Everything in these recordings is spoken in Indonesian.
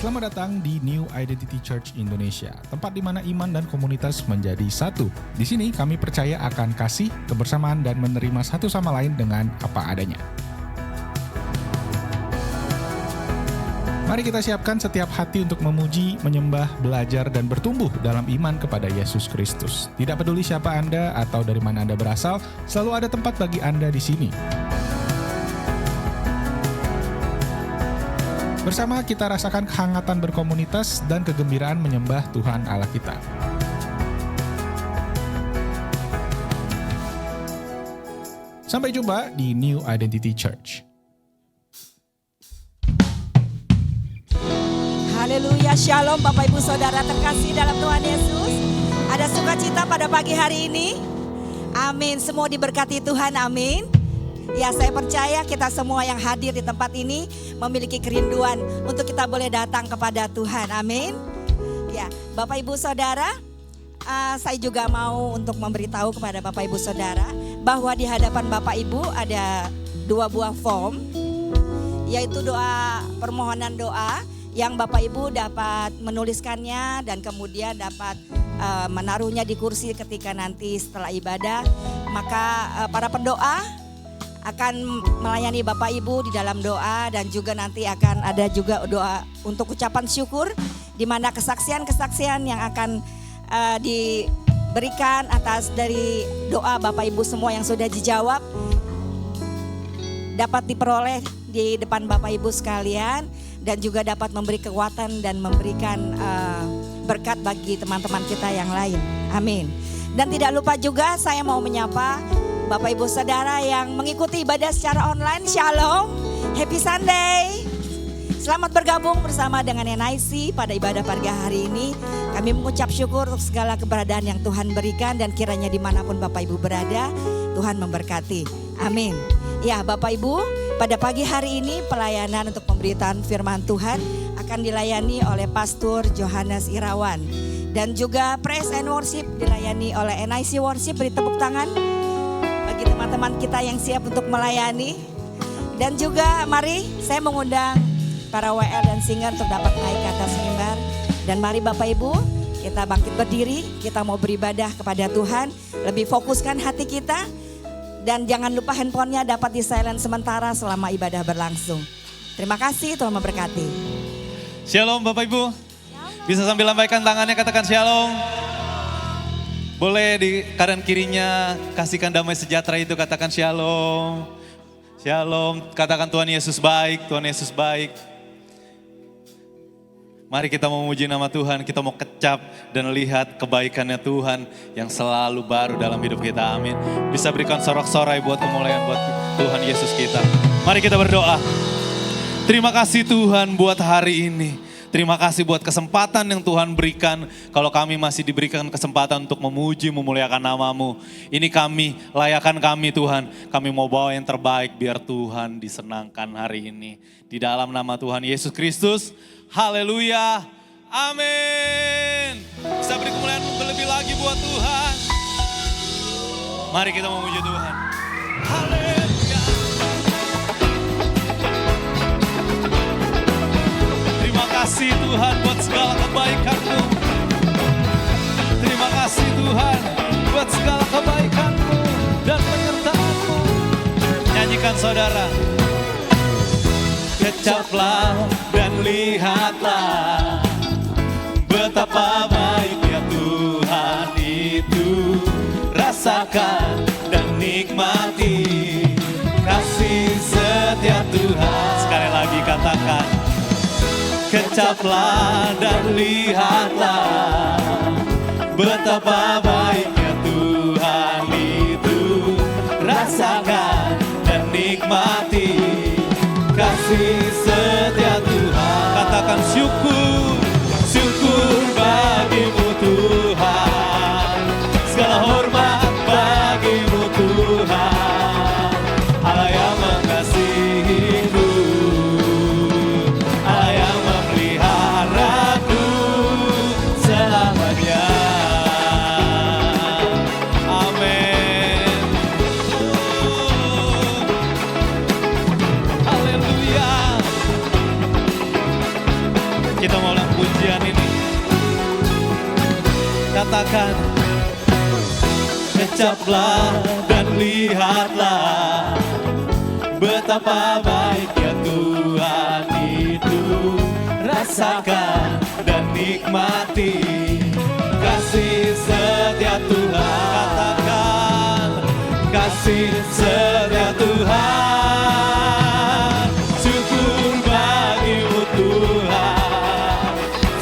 Selamat datang di New Identity Church Indonesia, tempat di mana iman dan komunitas menjadi satu. Di sini kami percaya akan kasih, kebersamaan, dan menerima satu sama lain dengan apa adanya. Mari kita siapkan setiap hati untuk memuji, menyembah, belajar, dan bertumbuh dalam iman kepada Yesus Kristus. Tidak peduli siapa Anda atau dari mana Anda berasal, selalu ada tempat bagi Anda di sini. Bersama kita rasakan kehangatan berkomunitas dan kegembiraan menyembah Tuhan Allah kita. Sampai jumpa di New Identity Church. Haleluya, shalom Bapak Ibu Saudara terkasih dalam Tuhan Yesus. Ada sukacita pada pagi hari ini. Amin, semua diberkati Tuhan, amin. Ya, saya percaya kita semua yang hadir di tempat ini memiliki kerinduan untuk kita boleh datang kepada Tuhan. Amin. Ya, Bapak Ibu Saudara, saya juga mau untuk memberitahu kepada Bapak Ibu Saudara bahwa di hadapan Bapak Ibu ada 2 buah form, yaitu doa permohonan doa yang Bapak Ibu dapat menuliskannya dan kemudian dapat menaruhnya di kursi ketika nanti setelah ibadah. Maka para pendoa akan melayani Bapak Ibu di dalam doa, dan juga nanti akan ada juga doa untuk ucapan syukur di mana kesaksian-kesaksian yang akan diberikan atas dari doa Bapak Ibu semua yang sudah dijawab dapat diperoleh di depan Bapak Ibu sekalian, dan juga dapat memberi kekuatan dan memberikan berkat bagi teman-teman kita yang lain. Amin. Dan tidak lupa juga saya mau menyapa Bapak Ibu Saudara yang mengikuti ibadah secara online, Shalom, Happy Sunday. Selamat bergabung bersama dengan NIC pada ibadah pagi hari ini. Kami mengucap syukur untuk segala keberadaan yang Tuhan berikan, dan kiranya dimanapun Bapak Ibu berada, Tuhan memberkati. Amin. Ya Bapak Ibu, pada pagi hari ini pelayanan untuk pemberitaan firman Tuhan akan dilayani oleh Pastor Johannes Irawan. Dan juga Praise and Worship dilayani oleh NIC Worship. Beri tepuk tangan bagi teman-teman kita yang siap untuk melayani. Dan juga mari saya mengundang para WL dan singer untuk dapat naik ke atas mimbar. Dan mari Bapak Ibu, kita bangkit berdiri, kita mau beribadah kepada Tuhan, lebih fokuskan hati kita. Dan jangan lupa handphonenya dapat di silent sementara selama ibadah berlangsung. Terima kasih, Tuhan memberkati. Shalom Bapak Ibu, bisa sambil lambaikan tangannya katakan shalom. Boleh di kanan kirinya kasihkan damai sejahtera itu, katakan shalom. Shalom, katakan Tuhan Yesus baik, Tuhan Yesus baik. Mari kita memuji nama Tuhan, kita mau kecap dan lihat kebaikannya Tuhan yang selalu baru dalam hidup kita, amin. Bisa berikan sorak-sorai buat kemuliaan buat Tuhan Yesus kita. Mari kita berdoa. Terima kasih Tuhan buat hari ini. Terima kasih buat kesempatan yang Tuhan berikan. Kalau kami masih diberikan kesempatan untuk memuji, memuliakan nama-Mu. Ini kami, layakan kami Tuhan. Kami mau bawa yang terbaik biar Tuhan disenangkan hari ini. Di dalam nama Tuhan Yesus Kristus. Haleluya. Amin. Bisa beri kemuliaan lebih lagi buat Tuhan. Mari kita memuji Tuhan. Haleluya. Terima kasih Tuhan buat segala kebaikan-Mu. Terima kasih Tuhan buat segala kebaikan-Mu dan penyertaan-Mu. Nyanyikan saudara. Kecaplah dan lihatlah betapa baiknya Tuhan itu. Rasakan dan nikmati kasih setia Tuhan. Sekali lagi katakan. Kecaplah dan lihatlah betapa baiknya Tuhan itu. Rasakan dan nikmati kasih setia Tuhan. Katakan syukur, syukur bagi-Mu Tuhan. Segala hormat bagi-Mu Tuhan. Allah yang mengasihi-Ku, Allah yang memelihara-Ku selamanya. Amin. Haleluya. Ucaplah dan lihatlah betapa baiknya Tuhan itu. Rasakan dan nikmati kasih setia Tuhan. Katakan kasih setia Tuhan. Syukur bagimu Tuhan,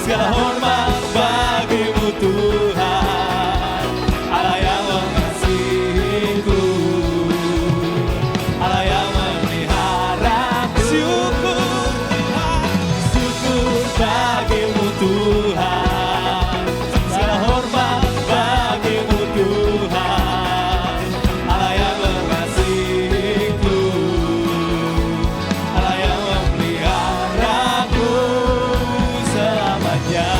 segala hormat bagimu Tuhan. Allah yang mengasihiku, Allah yang memeliharaku. Syukur bagimu Tuhan, segala hormat bagimu Tuhan. Allah yang mengasihiku, Allah yang memeliharaku selamanya.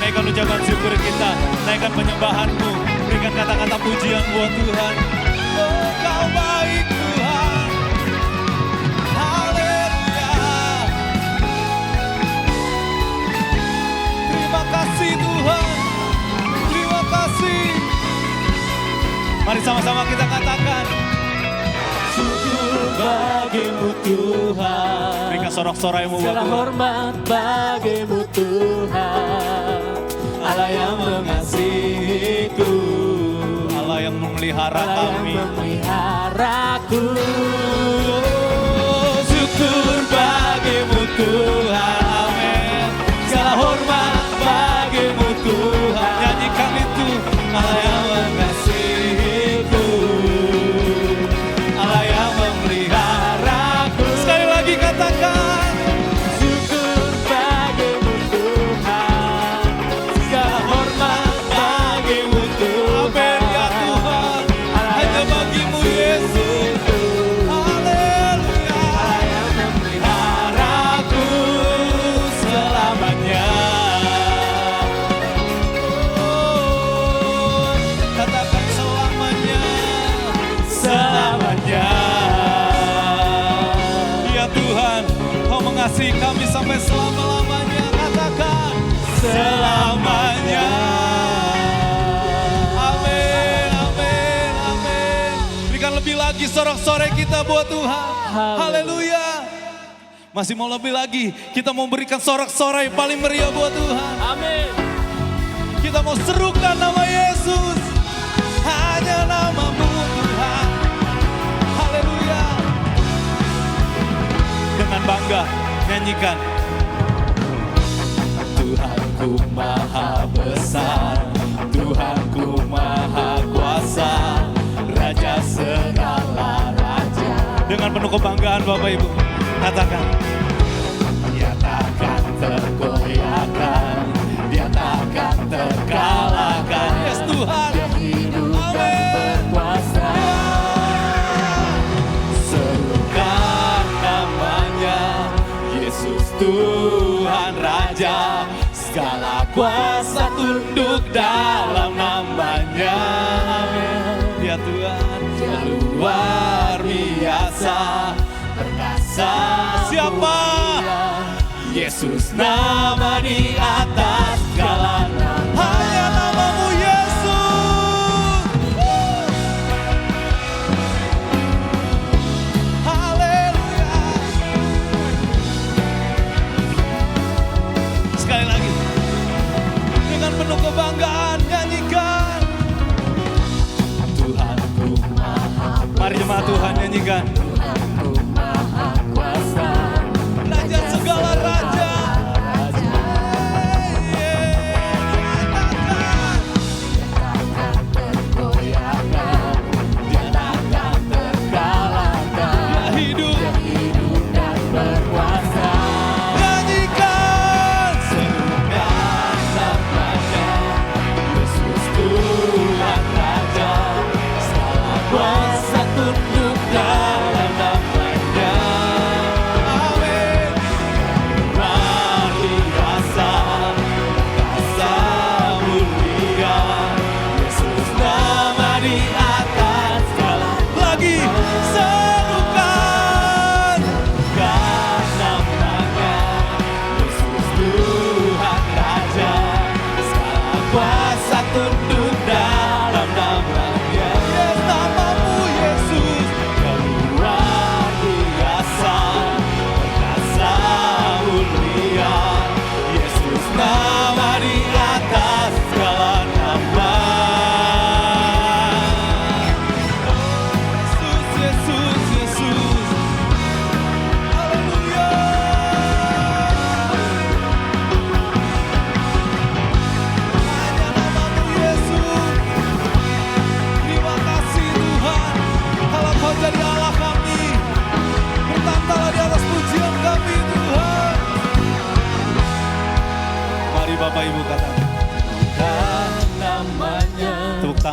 Naikkan ucapan syukur kita, naikkan penyembahanmu, berikan kata-kata pujian buat Tuhan. Oh, kau baik Tuhan, haleluya. Terima kasih Tuhan, terima kasih. Mari sama-sama kita katakan, syukur bagimu Tuhan. Berikan sorak-soraimu buat Segala Tuhan. hormat bagimu Tuhan, Allah yang mengasihiku, Allah yang memelihara Allah yang kami. memeliharaku. Oh, syukur bagimu Tuhan, amin. Segala hormat bagimu Tuhan. Nyanyikan itu, Allah yang mengasihiku, Allah yang memeliharaku. Sekali lagi katakan, Syukur bagimu Tuhan, segala hormat bagimu Tuhan. Amin ya Tuhan, hanya bagimu Yesus. Haleluya. Allah yang Memeliharaku selamanya. Oh, katakan selamanya, selamanya. Ya Tuhan, Kau mengasihi kami sampai selama-lamanya. Katakan selamanya. Amin, amin, amin. Berikan lebih lagi sorak-sorai kita buat Tuhan. Haleluya. Masih mau lebih lagi, kita mau berikan sorak-sorai paling meriah buat Tuhan. Amin. Kita mau serukan nama Yesus, hanya namamu Tuhan. Haleluya. Dengan bangga nyanyikan, Tuhanku maha besar, Tuhanku maha kuasa, Raja segala raja. Dengan penuh kebanggaan Bapak Ibu, katakan, Dia takkan tergoyahkan, Dia takkan terkalahkan. Yes Tuhan, amin. Kuasa Serukan namanya, Yesus Tuhan Raja. Segala kuasa tunduk dalam namanya. Amin. Ya Tuhan, luar biasa, perkasa. Siapa? Yesus, nama di atas segala nama. Hanya namamu Yesus. Haleluya. Sekali lagi, dengan penuh kebanggaan nyanyikan, Tuhanku maha. Mari jemaat Tuhan nyanyikan, Tuhanku maha kuasa, Raja segala raja. takkan tergoyahkan, Dia takkan terkalahkan. Dia hidup. Dia hidup dan berkuasa. Nyanyikan, serukan namanya, Yesus Tuhan Raja. Segala kuasa tunduk dalam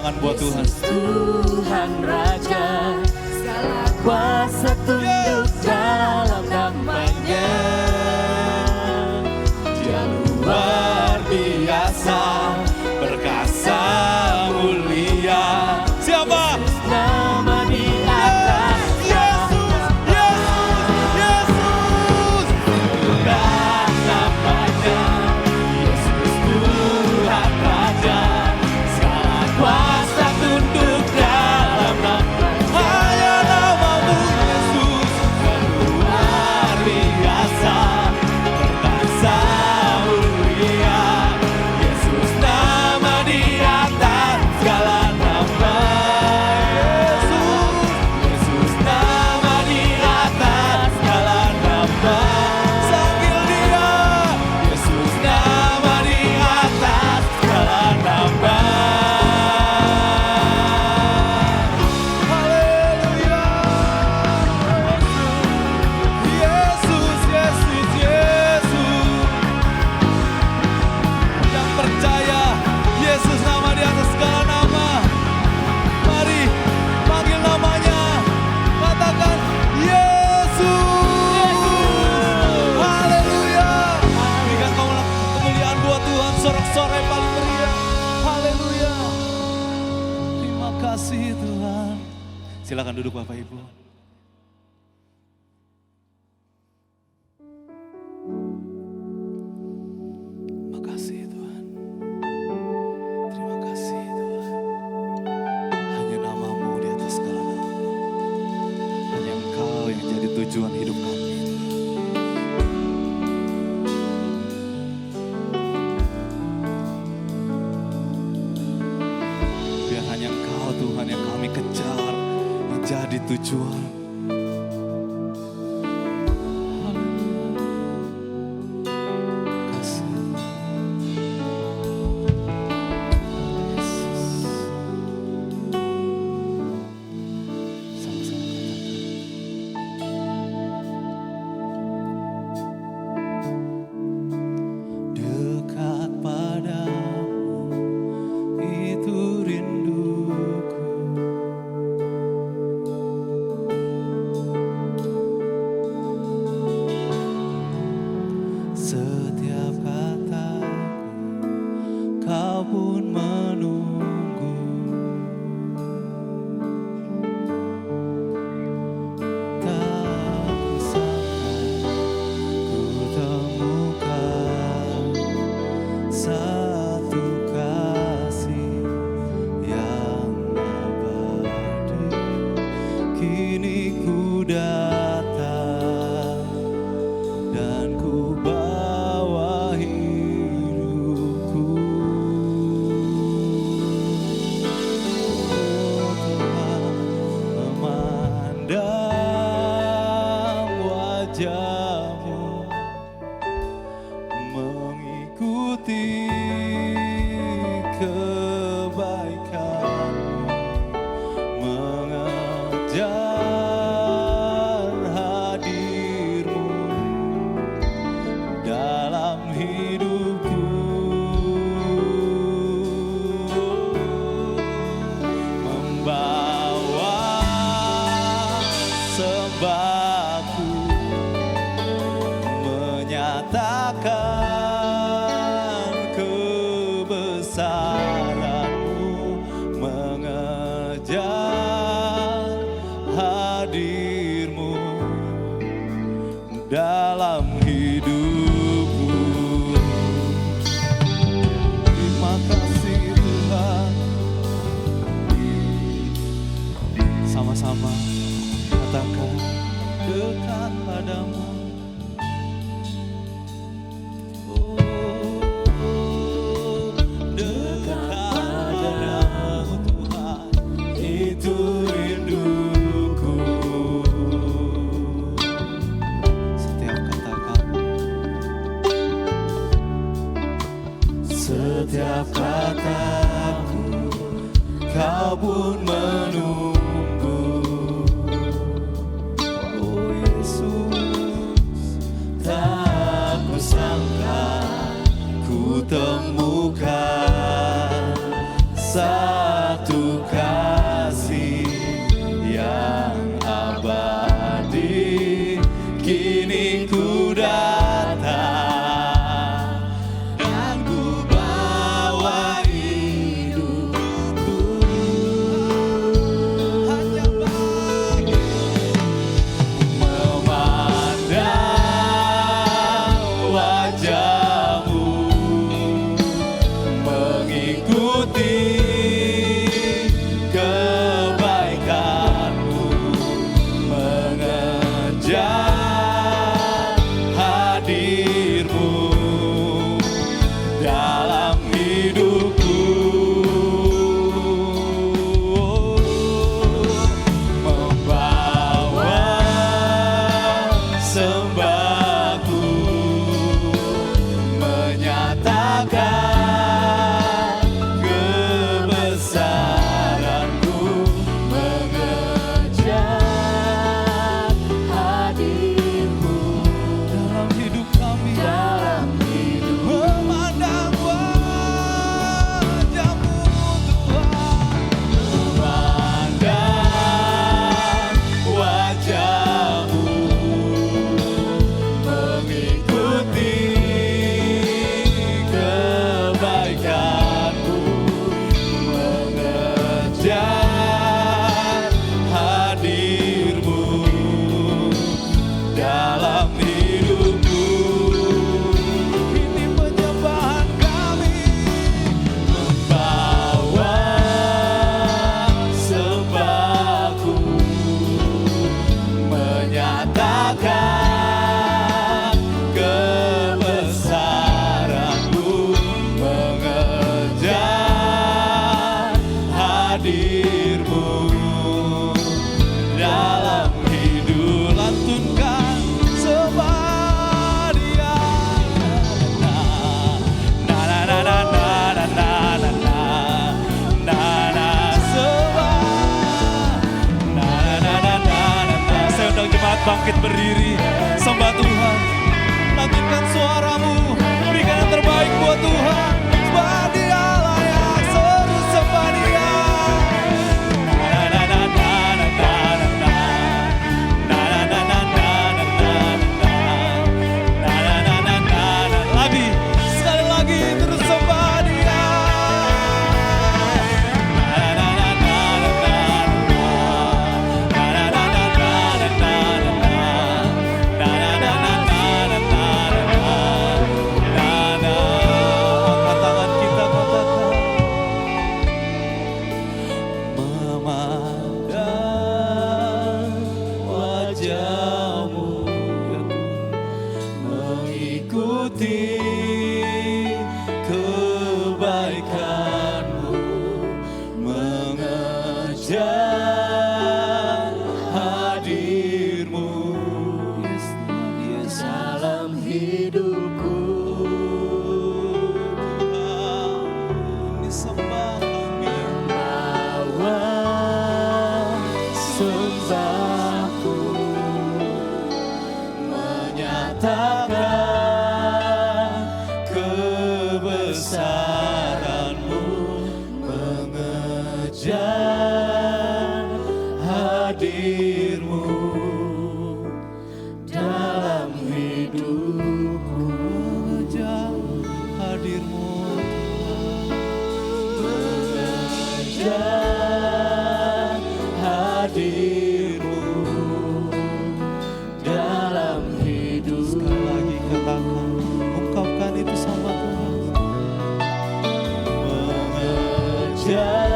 tangan buat Tuhan. Tuhan Raja, segala kuasa tunduk dalam namanya. Dia luar biasa, perkasa mulia. Siapa? Nama di atas Yesus, Yesus, Yesus. dan namanya. Yesus Tuhan Raja, segala kuasa tunduk dalam namanya. Hanya namamu Yesus, Luar biasa, perkasa mulia. Yesus nama di atas segala nama. Yesus nama di atas segala nama. panggil dia. Yesus nama di atas segala nama. Haleluya. Yesus, Yesus, Yesus. Yang percaya Yesus nama di atas segala nama. Mari panggil namanya. Katakan Yesus. Haleluya. Berikan kemuliaan buat Tuhan. Sorak-sorai paling meriah. Haleluya. Terima kasih Tuhan. Silakan duduk Bapak Ibu. Terima kasih Tuhan. Terima kasih Tuhan. Hanya namamu di atas segala nama. Hanya Engkau yang jadi tujuan hidup kami. Biar hanya Engkau Tuhan yang kami kejar, yang jadi tujuan. Kasih. Yesus. Sama-sama katakan. Dekat padamu itu rinduku. Setiap kataku kau pun menunggu. Tak kusangka ku temukan satu kasih yang abadi. Kini ku datang dan ku bawa hidupku. Oh Tuhan, memandang wajah-Mu, mengikuti kebaikan-Mu, mengejar hadir-Mu dalam hidupku. Membawa sembahku, menyatakan kebesaran-Mu, mengejar hadir-Mu dalam hidupku. Terima kasih Tuhan. Sama-sama katakan dekat padamu. Oh, dekat padamu Tuhan, itu rinduku. Setiap katakan, setiap kataku kau pun menunggu. Oh Yesus, tak kusangka ku temukan satu mengikuti kebaikan-Mu, mengejar hadir-Mu dalam hidupku, membawa sembahku, menyatakan kebesaran-Mu, mengejar hadir-Mu dalam hidup kami, dalam hidup memandang wajah-Mu Tuhan, memandang wajah-Mu, mengikuti kebaikan-Mu, mengejar hadir-Mu dalam hidupku. Ini penyembahan kami, membawa sembahku, menyatakan kebesaran-Mu, mengejar hadir-Mu dalam hidup. Lantunkan sembah Dia. Na na na na na na na na na na sembah. Na na na na na na. Saya undang jemaat bangkit berdiri, sembah Tuhan. Lantunkan suaramu, berikan yang terbaik buat Tuhan. Sembah Dia, layak seru sembah Dia. Na na na na na na na na na na na na na na na na na. Lagi, sekali lagi terus sembah Dia. Na na na na na na na na na na na na na. Angkat tangan kita, katakan, memandang wajah-Mu, mengikuti kebaikan-Mu, mengejar hadir-Mu dalam hidupku. Tuhan, disembah kami, bawa sembahku, menyatakan kebesaran-Mu, mengejar hadir-Mu dalam hidupku, mengejar hadir-Mu, mengejar hadir-Mu dalam hidup. Sekali lagi katakan, ungkapkan itu sama Tuhan. Mengejar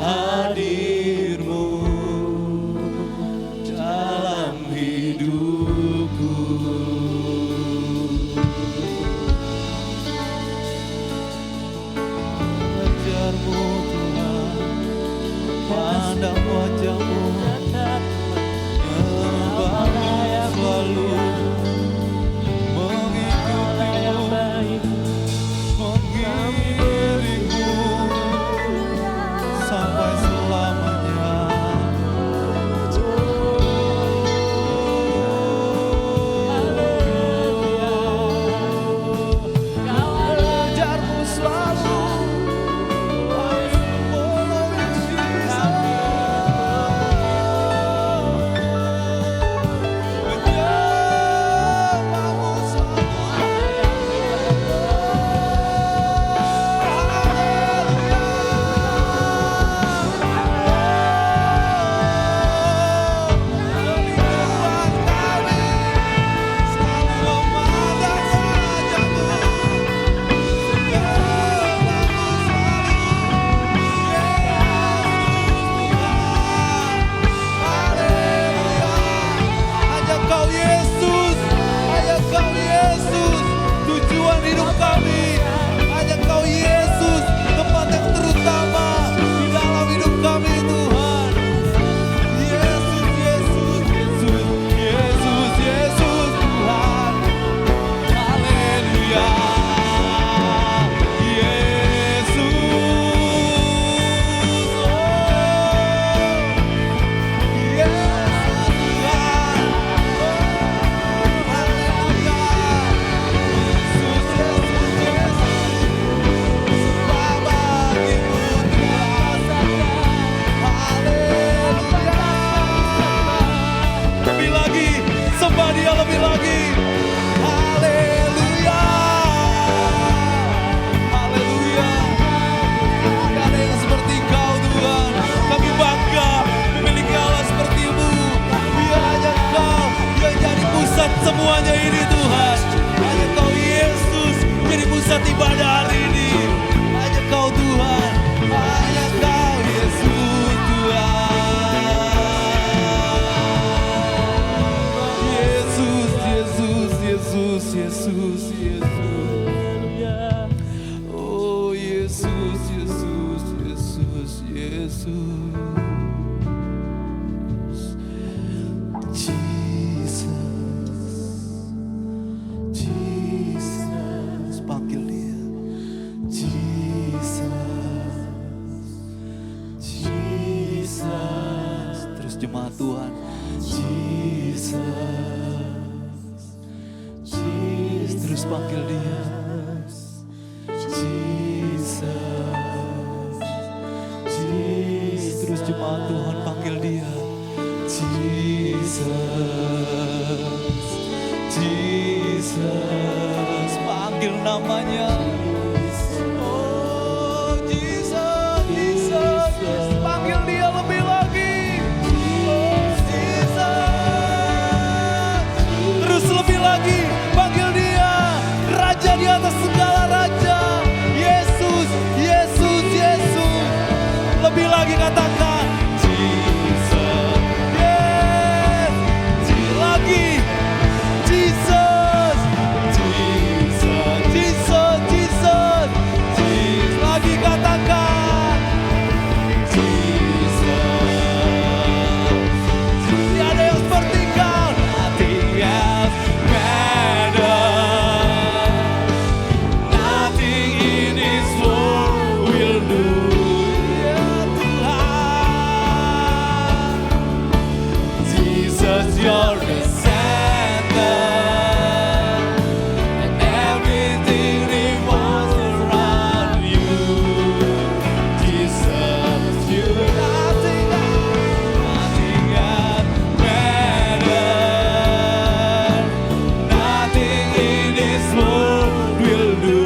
hadir-Mu dalam hidupku. Mengejar-Mu Tuhan, pandang wajah-Mu, nyembah selalu, mengikuti-Mu, mengiring-Mu Terus panggil dia. Terus jemaat Tuhan panggil dia. Jesus, panggil namanya. Oh Jesus, panggil dia lebih lagi. Oh Jesus, terus lebih lagi, panggil dia, Raja di atas segala raja. Yesus, Yesus, Yesus, lebih lagi katakan Jesus, yes, lagi Jesus, Jesus, Jesus, Jesus, Jesus, lagi katakan Jesus, tiada yang seperti kau, nothing else matters, nothing in this world will do. Ya Tuhan, Jesus, you're the center, and everything revolves around you. Jesus, you, nothing else matters, nothing in this world will do.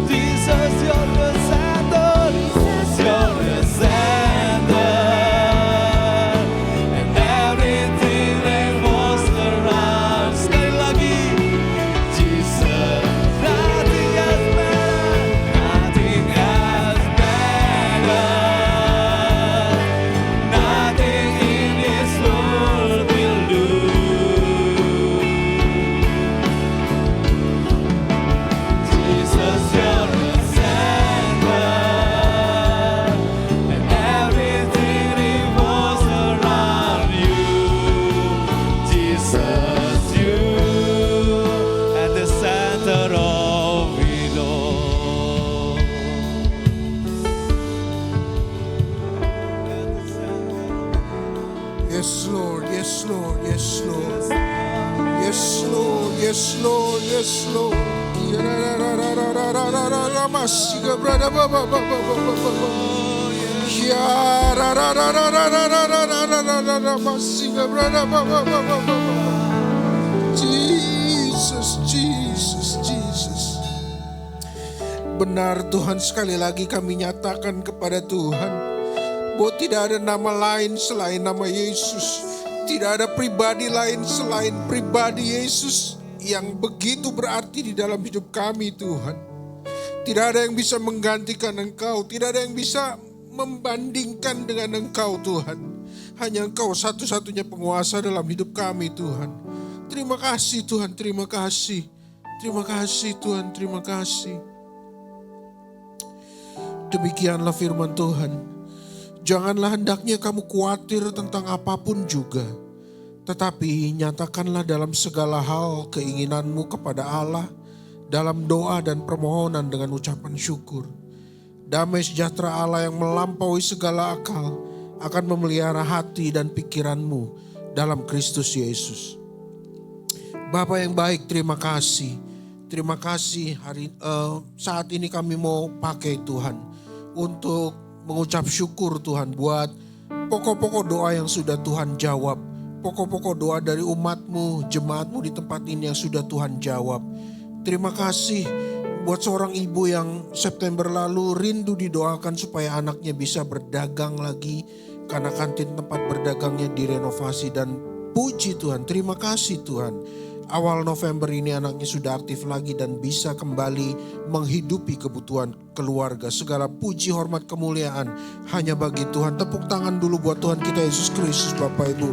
Jesus, you're the center, Jesus, you're the center, and everything revolves around. Sekali lagi, Jesus, nothing else matters, nothing else matters, nothing in this world will do. Jesus, you're the center, and everything revolves around you. Jesus, you at the center of it all. Yes, Lord. Yes, Lord. Yes, Lord. Yes, Lord. Yes, Lord. Yes, Lord. Jesus, Jesus, Jesus. Benar Tuhan, sekali lagi kami nyatakan kepada Tuhan bahwa tidak ada nama lain selain nama Yesus. Tidak ada pribadi lain selain pribadi Yesus yang begitu berarti di dalam hidup kami Tuhan. Tidak ada yang bisa menggantikan Engkau, tidak ada yang bisa membandingkan dengan Engkau Tuhan. Hanya Engkau satu-satunya penguasa dalam hidup kami Tuhan. Terima kasih Tuhan, terima kasih. Terima kasih Tuhan, terima kasih. Demikianlah firman Tuhan. Janganlah hendaknya kamu khawatir tentang apapun juga. Tetapi nyatakanlah dalam segala hal keinginanmu kepada Allah dalam doa dan permohonan dengan ucapan syukur. Damai sejahtera Allah yang melampaui segala akal akan memelihara hati dan pikiranmu dalam Kristus Yesus. Bapa yang baik, terima kasih. Terima kasih saat ini kami mau pakai Tuhan untuk mengucap syukur Tuhan buat pokok-pokok doa yang sudah Tuhan jawab. Pokok-pokok doa dari umatmu, jemaatmu di tempat ini yang sudah Tuhan jawab. Terima kasih buat seorang ibu yang September lalu rindu didoakan supaya anaknya bisa berdagang lagi. Karena kantin tempat berdagangnya direnovasi, dan puji Tuhan, terima kasih Tuhan. Awal November ini anaknya sudah aktif lagi dan bisa kembali menghidupi kebutuhan keluarga. Segala puji, hormat, kemuliaan hanya bagi Tuhan. Tepuk tangan dulu buat Tuhan kita Yesus Kristus Bapak Ibu.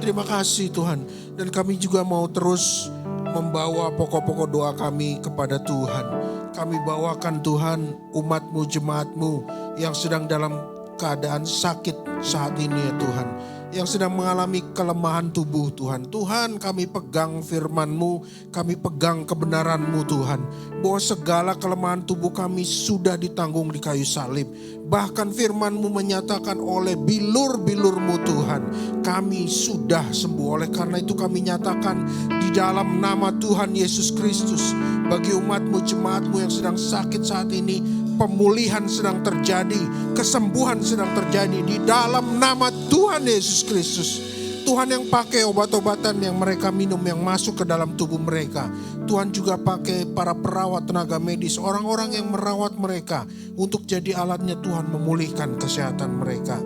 Terima kasih Tuhan. Dan kami juga mau terus membawa pokok-pokok doa kami kepada Tuhan. Kami bawakan Tuhan umatmu, jemaatmu yang sedang dalam keadaan sakit saat ini ya Tuhan. yang sedang mengalami kelemahan tubuh Tuhan. Tuhan, kami pegang firman-Mu, kami pegang kebenaran-Mu Tuhan. Bahwa segala kelemahan tubuh kami sudah ditanggung di kayu salib. Bahkan firman-Mu menyatakan oleh bilur-bilur-Mu Tuhan, kami sudah sembuh. Oleh karena itu kami nyatakan di dalam nama Tuhan Yesus Kristus, bagi umat-Mu, jemaat-Mu yang sedang sakit saat ini, pemulihan sedang terjadi, kesembuhan sedang terjadi di dalam nama Tuhan Yesus Kristus. Tuhan yang pakai obat-obatan yang mereka minum yang masuk ke dalam tubuh mereka. Tuhan juga pakai para perawat tenaga medis, orang-orang yang merawat mereka untuk jadi alatnya Tuhan memulihkan kesehatan mereka.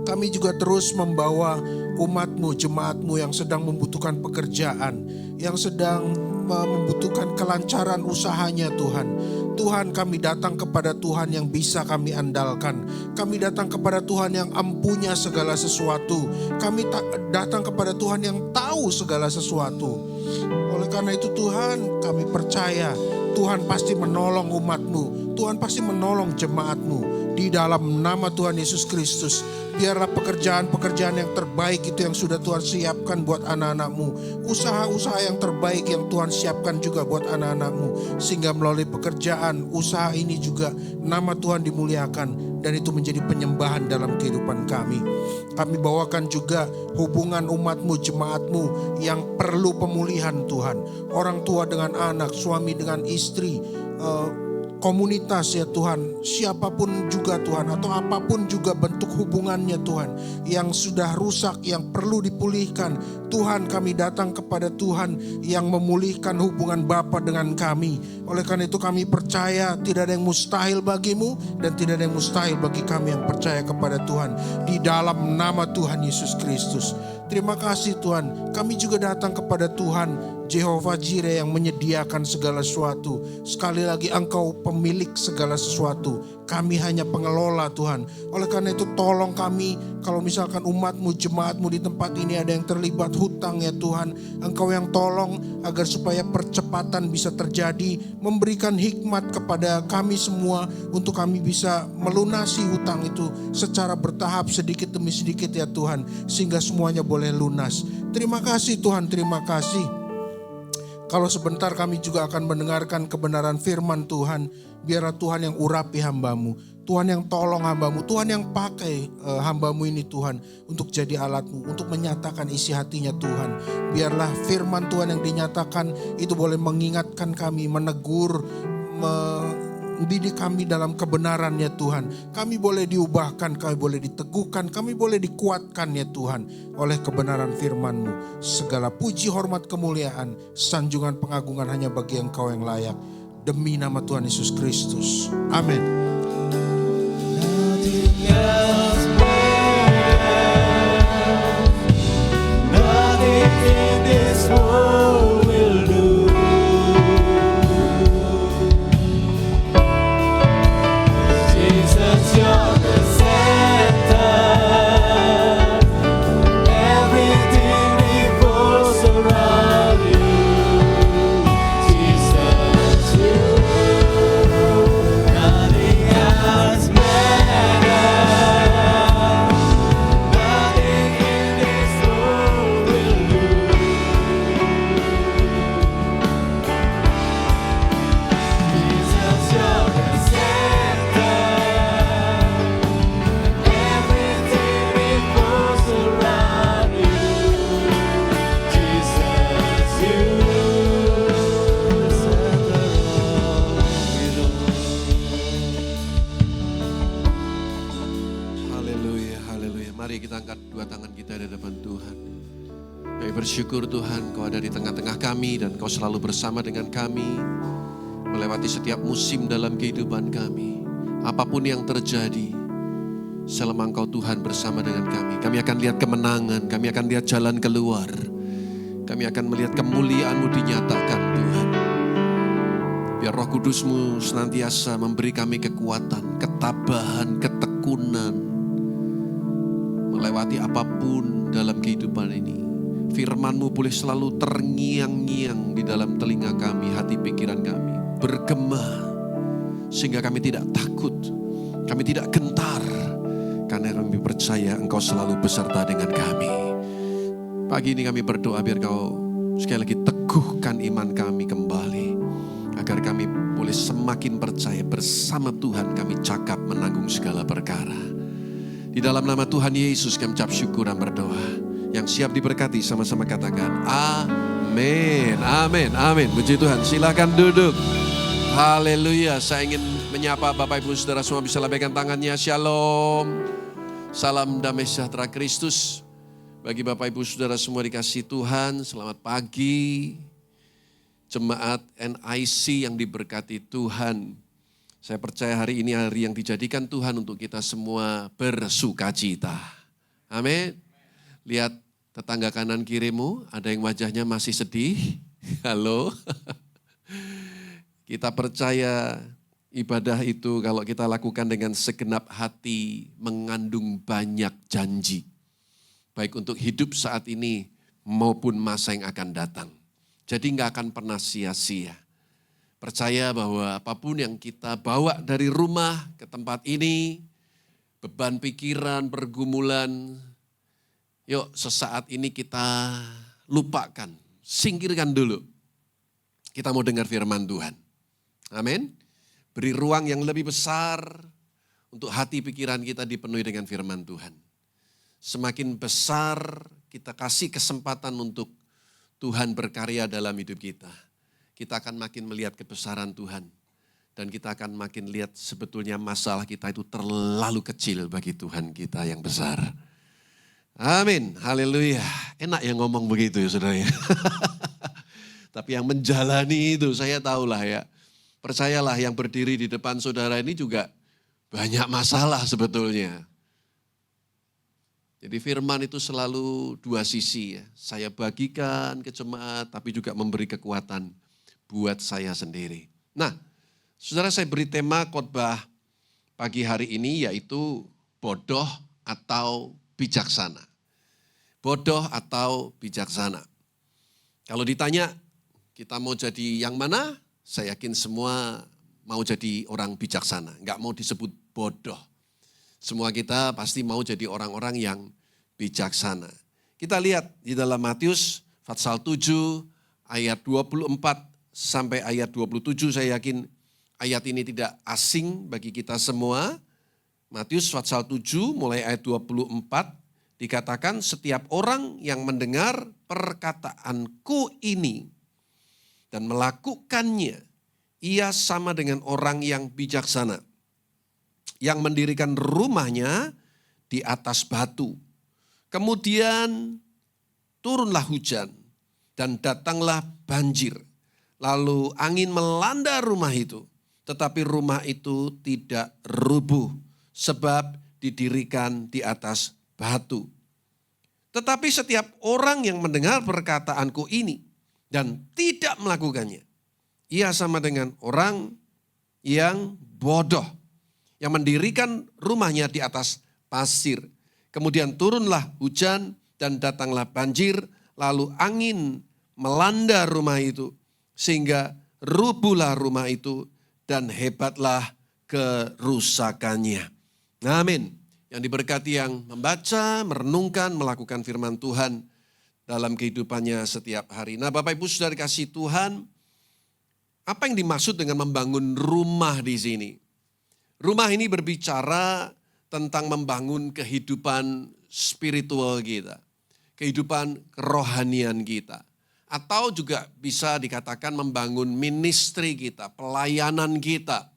Kami juga terus membawa umat-Mu, jemaat-Mu yang sedang membutuhkan pekerjaan, yang sedang membutuhkan kelancaran usahanya Tuhan. Tuhan, kami datang kepada Tuhan yang bisa kami andalkan. Kami datang kepada Tuhan yang ampunya segala sesuatu. Kami datang kepada Tuhan yang tahu segala sesuatu. Oleh karena itu Tuhan, kami percaya Tuhan pasti menolong umat-Mu. Tuhan pasti menolong jemaat-Mu. Di dalam nama Tuhan Yesus Kristus, biarlah pekerjaan-pekerjaan yang terbaik itu yang sudah Tuhan siapkan buat anak-anak-Mu. Usaha-usaha yang terbaik yang Tuhan siapkan juga buat anak-anak-Mu. Sehingga melalui pekerjaan, usaha ini juga nama Tuhan dimuliakan. Dan itu menjadi penyembahan dalam kehidupan kami. Kami bawakan juga hubungan umat-Mu, jemaat-Mu yang perlu pemulihan Tuhan. Orang tua dengan anak, suami dengan istri, komunitas ya Tuhan, siapapun juga Tuhan, atau apapun juga bentuk hubungannya Tuhan, yang sudah rusak, yang perlu dipulihkan. Tuhan, kami datang kepada Tuhan yang memulihkan hubungan Bapa dengan kami. Oleh karena itu kami percaya tidak ada yang mustahil bagimu dan tidak ada yang mustahil bagi kami yang percaya kepada Tuhan. Di dalam nama Tuhan Yesus Kristus. Terima kasih Tuhan, kami juga datang kepada Tuhan Jehovah Jireh yang menyediakan segala sesuatu. Sekali lagi Engkau pemilik segala sesuatu. Kami hanya pengelola Tuhan. Oleh karena itu tolong kami, kalau misalkan umat-Mu, jemaat-Mu di tempat ini ada yang terlibat hutang ya Tuhan. Engkau yang tolong agar supaya percepatan bisa terjadi. Memberikan hikmat kepada kami semua untuk kami bisa melunasi hutang itu secara bertahap sedikit demi sedikit ya Tuhan. Sehingga semuanya boleh lunas. Terima kasih Tuhan, terima kasih. Kalau sebentar kami juga akan mendengarkan kebenaran firman Tuhan. Biarlah Tuhan yang urapi hamba-Mu. Tuhan yang tolong hamba-Mu. Tuhan yang pakai hamba-Mu ini Tuhan. Untuk jadi alat-Mu. Untuk menyatakan isi hatinya Tuhan. Biarlah firman Tuhan yang dinyatakan itu boleh mengingatkan kami. Menegur, mendidik kami dalam kebenaran ya Tuhan. Kami boleh diubahkan, kami boleh diteguhkan, kami boleh dikuatkan ya Tuhan. Oleh kebenaran firman-Mu. Segala puji, hormat, kemuliaan, sanjungan, pengagungan hanya bagi Engkau yang layak. Demi nama Tuhan Yesus Kristus. Amin. Bersyukur Tuhan Kau ada di tengah-tengah kami dan Kau selalu bersama dengan kami melewati setiap musim dalam kehidupan kami. Apapun yang terjadi, selama Engkau Tuhan bersama dengan kami. Kami akan lihat kemenangan, kami akan lihat jalan keluar. Kami akan melihat kemuliaan-Mu dinyatakan Tuhan. Biar Roh Kudus-Mu senantiasa memberi kami kekuatan, ketabahan, ketekunan melewati apapun dalam kehidupan ini. Firman-Mu boleh selalu terngiang-ngiang di dalam telinga kami, hati pikiran kami. Bergema, sehingga kami tidak takut, kami tidak gentar. karena kami percaya Engkau selalu beserta dengan kami. Pagi ini kami berdoa biar Kau sekali lagi teguhkan iman kami kembali, agar kami boleh semakin percaya bersama Tuhan kami cakap menanggung segala perkara. Di dalam nama Tuhan Yesus kami ucap syukur dan berdoa. Yang siap diberkati sama-sama katakan amin, amin, amin. Puji Tuhan, silakan duduk. Haleluya, saya ingin menyapa Bapak Ibu Saudara semua bisa lambaikan tangannya. Shalom, salam damai sejahtera Kristus. Bagi Bapak Ibu Saudara semua dikasih Tuhan, selamat pagi. Jemaat NIC yang diberkati Tuhan. Saya percaya hari ini hari yang dijadikan Tuhan untuk kita semua bersukacita. Amin. Lihat tetangga kanan kirimu, ada yang wajahnya masih sedih. Halo. Kita percaya ibadah itu kalau kita lakukan dengan segenap hati mengandung banyak janji. Baik untuk hidup saat ini maupun masa yang akan datang. Jadi nggak akan pernah sia-sia. Percaya bahwa apapun yang kita bawa dari rumah ke tempat ini, beban pikiran, pergumulan, yuk sesaat ini kita lupakan, singkirkan dulu. Kita mau dengar firman Tuhan. Amin. Beri ruang yang lebih besar untuk hati pikiran kita dipenuhi dengan firman Tuhan. Semakin besar kita kasih kesempatan untuk Tuhan berkarya dalam hidup kita. Kita akan makin melihat kebesaran Tuhan. Dan kita akan makin lihat sebetulnya masalah kita itu terlalu kecil bagi Tuhan kita yang besar. Amin, haleluya. Enak ya ngomong begitu ya saudara ya. Tapi yang menjalani itu saya tahulah ya. Percayalah yang berdiri di depan saudara ini juga banyak masalah sebetulnya. Jadi firman itu selalu dua sisi ya. Saya bagikan ke jemaat tapi juga memberi kekuatan buat saya sendiri. Nah, saudara saya beri tema khotbah pagi hari ini yaitu bodoh atau bijaksana. Bodoh atau bijaksana. Kalau ditanya kita mau jadi yang mana? Saya yakin semua mau jadi orang bijaksana. Enggak mau disebut bodoh. Semua kita pasti mau jadi orang-orang yang bijaksana. Kita lihat di dalam Matius pasal 7 ayat 24 sampai ayat 27. Saya yakin ayat ini tidak asing bagi kita semua. Matius pasal 7 mulai ayat 24 dikatakan setiap orang yang mendengar perkataanku ini dan melakukannya, ia sama dengan orang yang bijaksana, yang mendirikan rumahnya di atas batu. Kemudian turunlah hujan dan datanglah banjir. Lalu angin melanda rumah itu, tetapi rumah itu tidak rubuh sebab didirikan di atas batu. Tetapi setiap orang yang mendengar perkataanku ini dan tidak melakukannya, ia sama dengan orang yang bodoh, yang mendirikan rumahnya di atas pasir. Kemudian turunlah hujan dan datanglah banjir, lalu angin melanda rumah itu, sehingga rubuhlah rumah itu dan hebatlah kerusakannya. Amin. Yang diberkati yang membaca, merenungkan, melakukan firman Tuhan dalam kehidupannya setiap hari. Nah Bapak Ibu Saudara dikasih Tuhan, apa yang dimaksud dengan membangun rumah di sini? Rumah ini berbicara tentang membangun kehidupan spiritual kita, kehidupan kerohanian kita. Atau juga bisa dikatakan membangun ministry kita, pelayanan kita.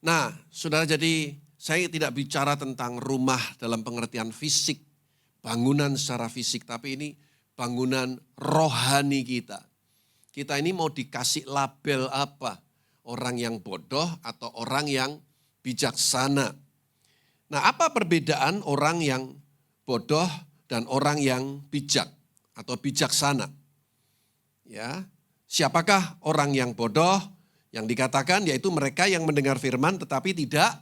Nah, saudara, jadi saya tidak bicara tentang rumah dalam pengertian fisik, bangunan secara fisik, tapi ini bangunan rohani kita. Kita ini mau dikasih label apa? Orang yang bodoh atau orang yang bijaksana. Nah, apa perbedaan orang yang bodoh dan orang yang bijak atau bijaksana? Ya, siapakah orang yang bodoh? Yang dikatakan yaitu mereka yang mendengar firman tetapi tidak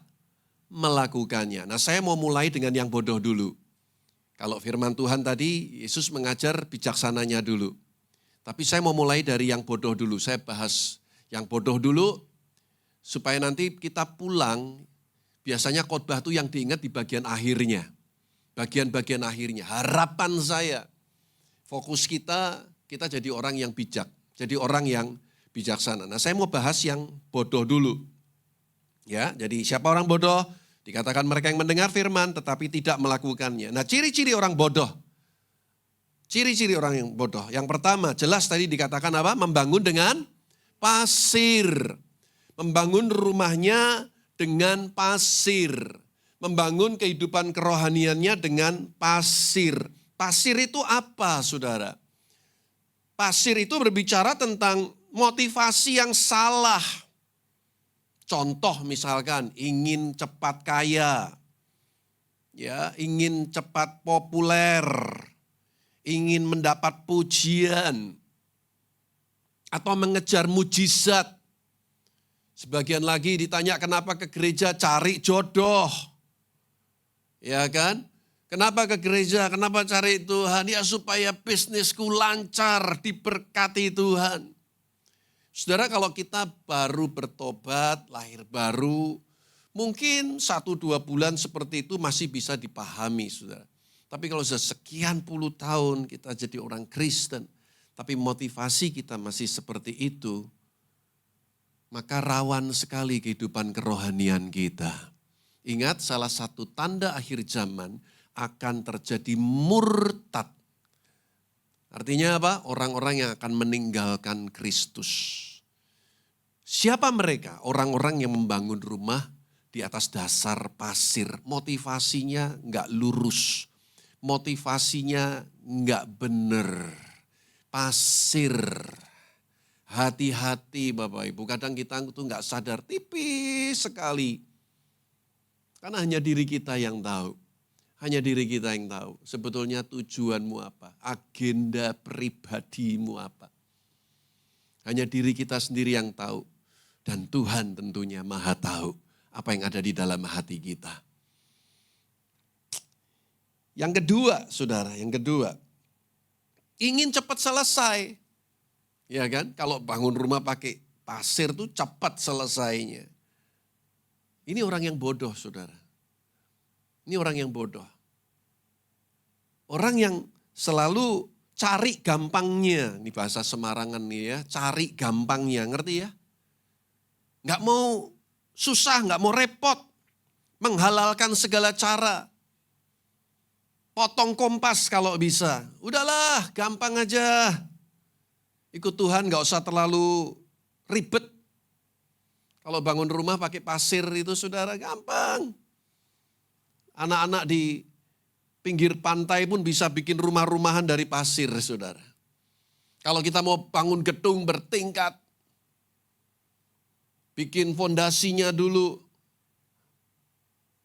melakukannya. Nah, saya mau mulai dengan yang bodoh dulu. Kalau firman Tuhan tadi, Yesus mengajar bijaksananya dulu. Tapi saya mau mulai dari yang bodoh dulu. Saya bahas yang bodoh dulu supaya nanti kita pulang biasanya khotbah itu yang diingat di bagian akhirnya. Bagian-bagian akhirnya. Harapan saya, fokus kita jadi orang yang bijak. Jadi orang yang bijaksana. Nah, saya mau bahas yang bodoh dulu. Ya, jadi siapa orang bodoh? Dikatakan mereka yang mendengar firman tetapi tidak melakukannya. Nah, ciri-ciri orang bodoh. Ciri-ciri orang yang bodoh. Yang pertama, jelas tadi dikatakan apa? Membangun dengan pasir. Membangun rumahnya dengan pasir. Membangun kehidupan kerohaniannya dengan pasir. Pasir itu apa, saudara? Pasir itu berbicara tentang motivasi yang salah. Contoh misalkan ingin cepat kaya, ya, ingin cepat populer, ingin mendapat pujian, atau mengejar mujizat. Sebagian lagi ditanya kenapa ke gereja, cari jodoh. Ya kan? Kenapa ke gereja? Kenapa cari Tuhan? Ya supaya bisnisku lancar, diberkati Tuhan. Saudara, kalau kita baru bertobat, lahir baru, mungkin 1-2 bulan seperti itu masih bisa dipahami, saudara. Tapi kalau sudah sekian puluh tahun kita jadi orang Kristen, tapi motivasi kita masih seperti itu, maka rawan sekali kehidupan kerohanian kita. Ingat, salah satu tanda akhir zaman akan terjadi murtad. Artinya apa? Orang-orang yang akan meninggalkan Kristus. Siapa mereka? Orang-orang yang membangun rumah di atas dasar pasir. Motivasinya enggak lurus. Motivasinya enggak benar. Pasir. Hati-hati Bapak Ibu. Kadang kita tuh enggak sadar, tipis sekali. Karena hanya diri kita yang tahu. Hanya diri kita yang tahu. Sebetulnya tujuanmu apa? Agenda pribadimu apa? Hanya diri kita sendiri yang tahu. Dan Tuhan tentunya Maha tahu apa yang ada di dalam hati kita. Yang kedua, saudara, yang kedua. Ingin cepat selesai. Ya kan? Kalau bangun rumah pakai pasir tuh cepat selesainya. Ini orang yang bodoh, saudara. Ini orang yang bodoh. Orang yang selalu cari gampangnya. Ini bahasa Semarangan nih ya, cari gampangnya, ngerti ya? Nggak mau susah, nggak mau repot. Menghalalkan segala cara. Potong kompas kalau bisa. Udahlah, gampang aja. Ikut Tuhan nggak usah terlalu ribet. Kalau bangun rumah pakai pasir itu saudara gampang. Anak-anak di pinggir pantai pun bisa bikin rumah-rumahan dari pasir saudara. Kalau kita mau bangun gedung bertingkat, bikin fondasinya dulu,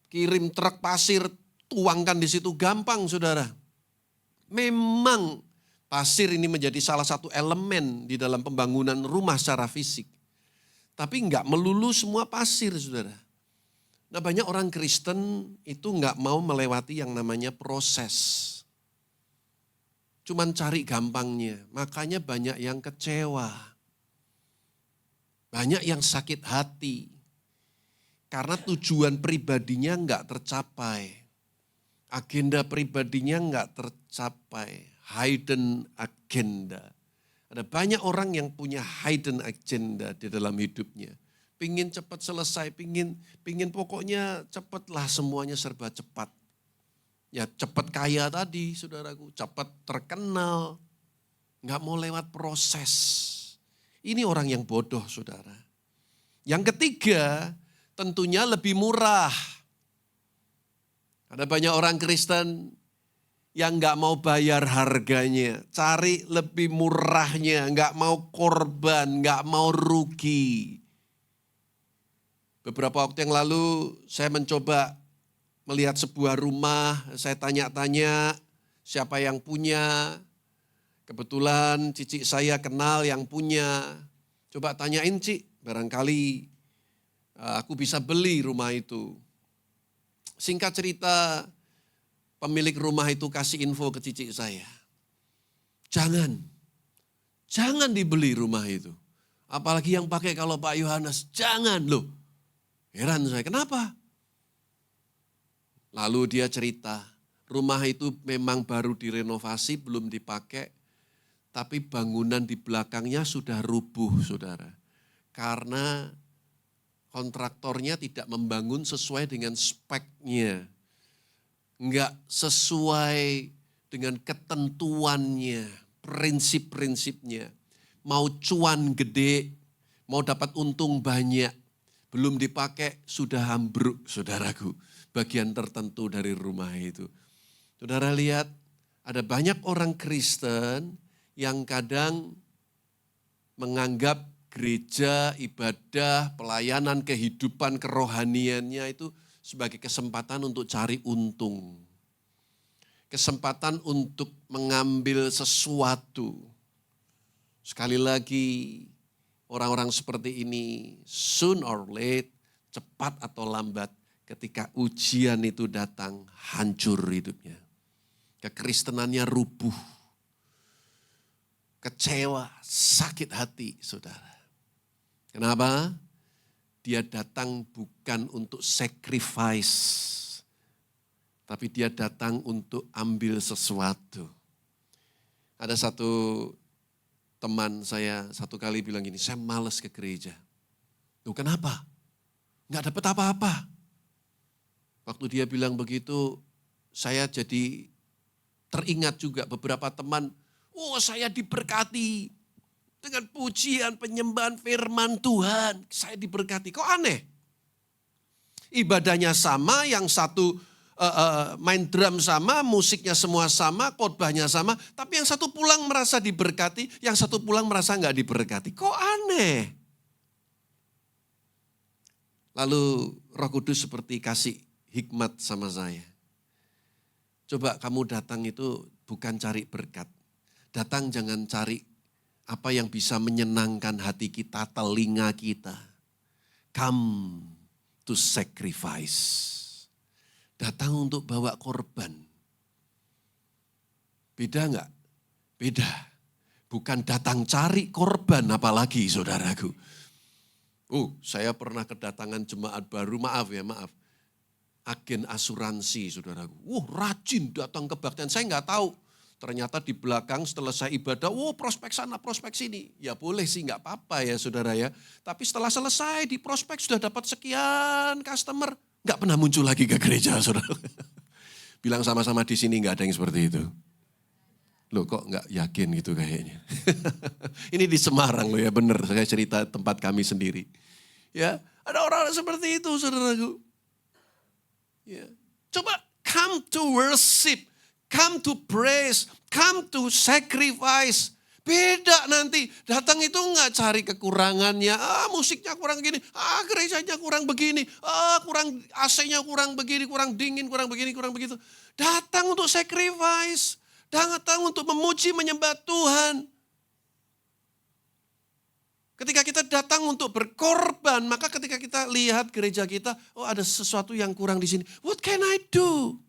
kirim truk pasir, tuangkan di situ gampang saudara. Memang pasir ini menjadi salah satu elemen di dalam pembangunan rumah secara fisik. Tapi enggak melulu semua pasir, saudara. Nah banyak orang Kristen itu enggak mau melewati yang namanya proses. Cuman cari gampangnya, makanya banyak yang kecewa. Banyak yang sakit hati. Karena tujuan pribadinya enggak tercapai. Agenda pribadinya enggak tercapai. Hidden agenda. Ada banyak orang yang punya hidden agenda di dalam hidupnya. Pingin cepat selesai, pingin pokoknya cepatlah semuanya serba cepat. Ya cepat kaya tadi saudaraku, cepat terkenal. Nggak mau lewat proses. Ini orang yang bodoh saudara. Yang ketiga tentunya lebih murah. Ada banyak orang Kristen yang nggak mau bayar harganya, cari lebih murahnya, nggak mau korban, nggak mau rugi. Beberapa waktu yang lalu saya mencoba melihat sebuah rumah, saya tanya-tanya siapa yang punya. Kebetulan cicik saya kenal yang punya. Coba tanyain Cik, barangkali aku bisa beli rumah itu. Singkat cerita, pemilik rumah itu kasih info ke cicik saya. Jangan dibeli rumah itu. Apalagi yang pakai kalau Pak Yohanes, jangan loh. Heran saya, kenapa? Lalu dia cerita, rumah itu memang baru direnovasi, belum dipakai, tapi bangunan di belakangnya sudah rubuh, saudara. Karena kontraktornya tidak membangun sesuai dengan speknya. Enggak sesuai dengan ketentuannya, prinsip-prinsipnya. Mau cuan gede, mau dapat untung banyak, belum dipakai sudah ambruk, saudaraku. Bagian tertentu dari rumah itu. Saudara lihat, ada banyak orang Kristen yang kadang menganggap gereja, ibadah, pelayanan, kehidupan kerohaniannya itu sebagai kesempatan untuk cari untung. Kesempatan untuk mengambil sesuatu. Sekali lagi, orang-orang seperti ini soon or late, cepat atau lambat, ketika ujian itu datang, hancur hidupnya. Kekristenannya rubuh. Kecewa, sakit hati, saudara. Kenapa? Dia datang bukan untuk sacrifice, tapi dia datang untuk ambil sesuatu. Ada satu teman saya satu kali bilang gini, saya malas ke gereja. Loh kenapa? Nggak dapat apa-apa. Waktu dia bilang begitu, saya jadi teringat juga beberapa teman, saya diberkati dengan pujian, penyembahan firman Tuhan. Saya diberkati, kok aneh? Ibadahnya sama, yang satu main drum sama, musiknya semua sama, khotbahnya sama. Tapi yang satu pulang merasa diberkati, yang satu pulang merasa nggak diberkati. Kok aneh? Lalu Roh Kudus seperti kasih hikmat sama saya. Coba kamu datang itu bukan cari berkat. Datang jangan cari apa yang bisa menyenangkan hati kita, telinga kita. Come to sacrifice. Datang untuk bawa korban. Beda enggak? Beda. Bukan datang cari korban apalagi saudaraku. Saya pernah kedatangan jemaat baru, maaf. Agen asuransi saudaraku. Rajin datang kebaktian, saya enggak tahu. Ternyata di belakang setelah saya ibadah, prospek sana, prospek sini. Ya boleh sih, enggak apa-apa ya saudara ya. Tapi setelah selesai di prospek sudah dapat sekian customer, enggak pernah muncul lagi ke gereja saudara. Bilang sama-sama di sini enggak ada yang seperti itu. Loh kok enggak yakin gitu kayaknya. Ini di Semarang loh ya, benar saya cerita tempat kami sendiri. Ya, ada orang-orang seperti itu saudaraku. Ya. Coba come to worship. Come to praise, come to sacrifice. Beda nanti, datang itu enggak cari kekurangannya. Musiknya kurang gini, gerejanya kurang begini, kurang AC-nya kurang begini, kurang dingin, kurang begini, kurang begitu. Datang untuk sacrifice, datang untuk memuji, menyembah Tuhan. Ketika kita datang untuk berkorban, maka ketika kita lihat gereja kita, ada sesuatu yang kurang di sini. What can I do?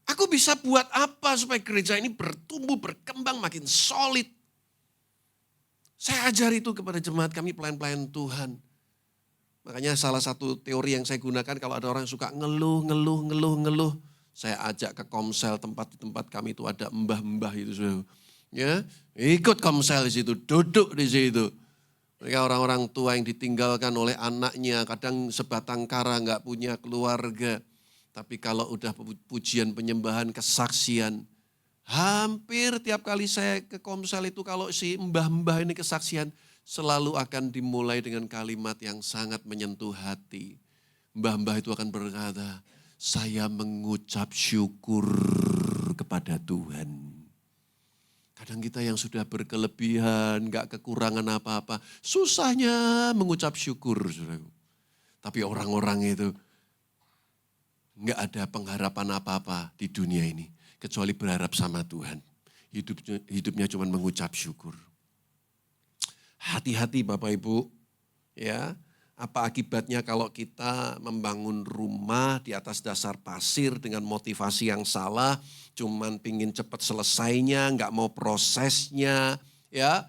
Aku bisa buat apa supaya gereja ini bertumbuh, berkembang, makin solid. Saya ajar itu kepada jemaat kami, pelayan-pelayan Tuhan. Makanya salah satu teori yang saya gunakan kalau ada orang yang suka ngeluh. Saya ajak ke komsel, tempat kami itu ada mbah-mbah itu. Ya, ikut komsel di situ, duduk di situ. Mereka orang-orang tua yang ditinggalkan oleh anaknya, kadang sebatang kara gak punya keluarga. Tapi kalau udah pujian, penyembahan, kesaksian, hampir tiap kali saya ke komsel itu kalau si mbah-mbah ini kesaksian, selalu akan dimulai dengan kalimat yang sangat menyentuh hati. Mbah-mbah itu akan berkata, saya mengucap syukur kepada Tuhan. Kadang kita yang sudah berkelebihan, gak kekurangan apa-apa, susahnya mengucap syukur. Tapi orang-orang itu, enggak ada pengharapan apa-apa di dunia ini. Kecuali berharap sama Tuhan. Hidupnya cuma mengucap syukur. Hati-hati Bapak Ibu. Ya, apa akibatnya kalau kita membangun rumah di atas dasar pasir dengan motivasi yang salah. Cuman pingin cepat selesainya, enggak mau prosesnya. Ya,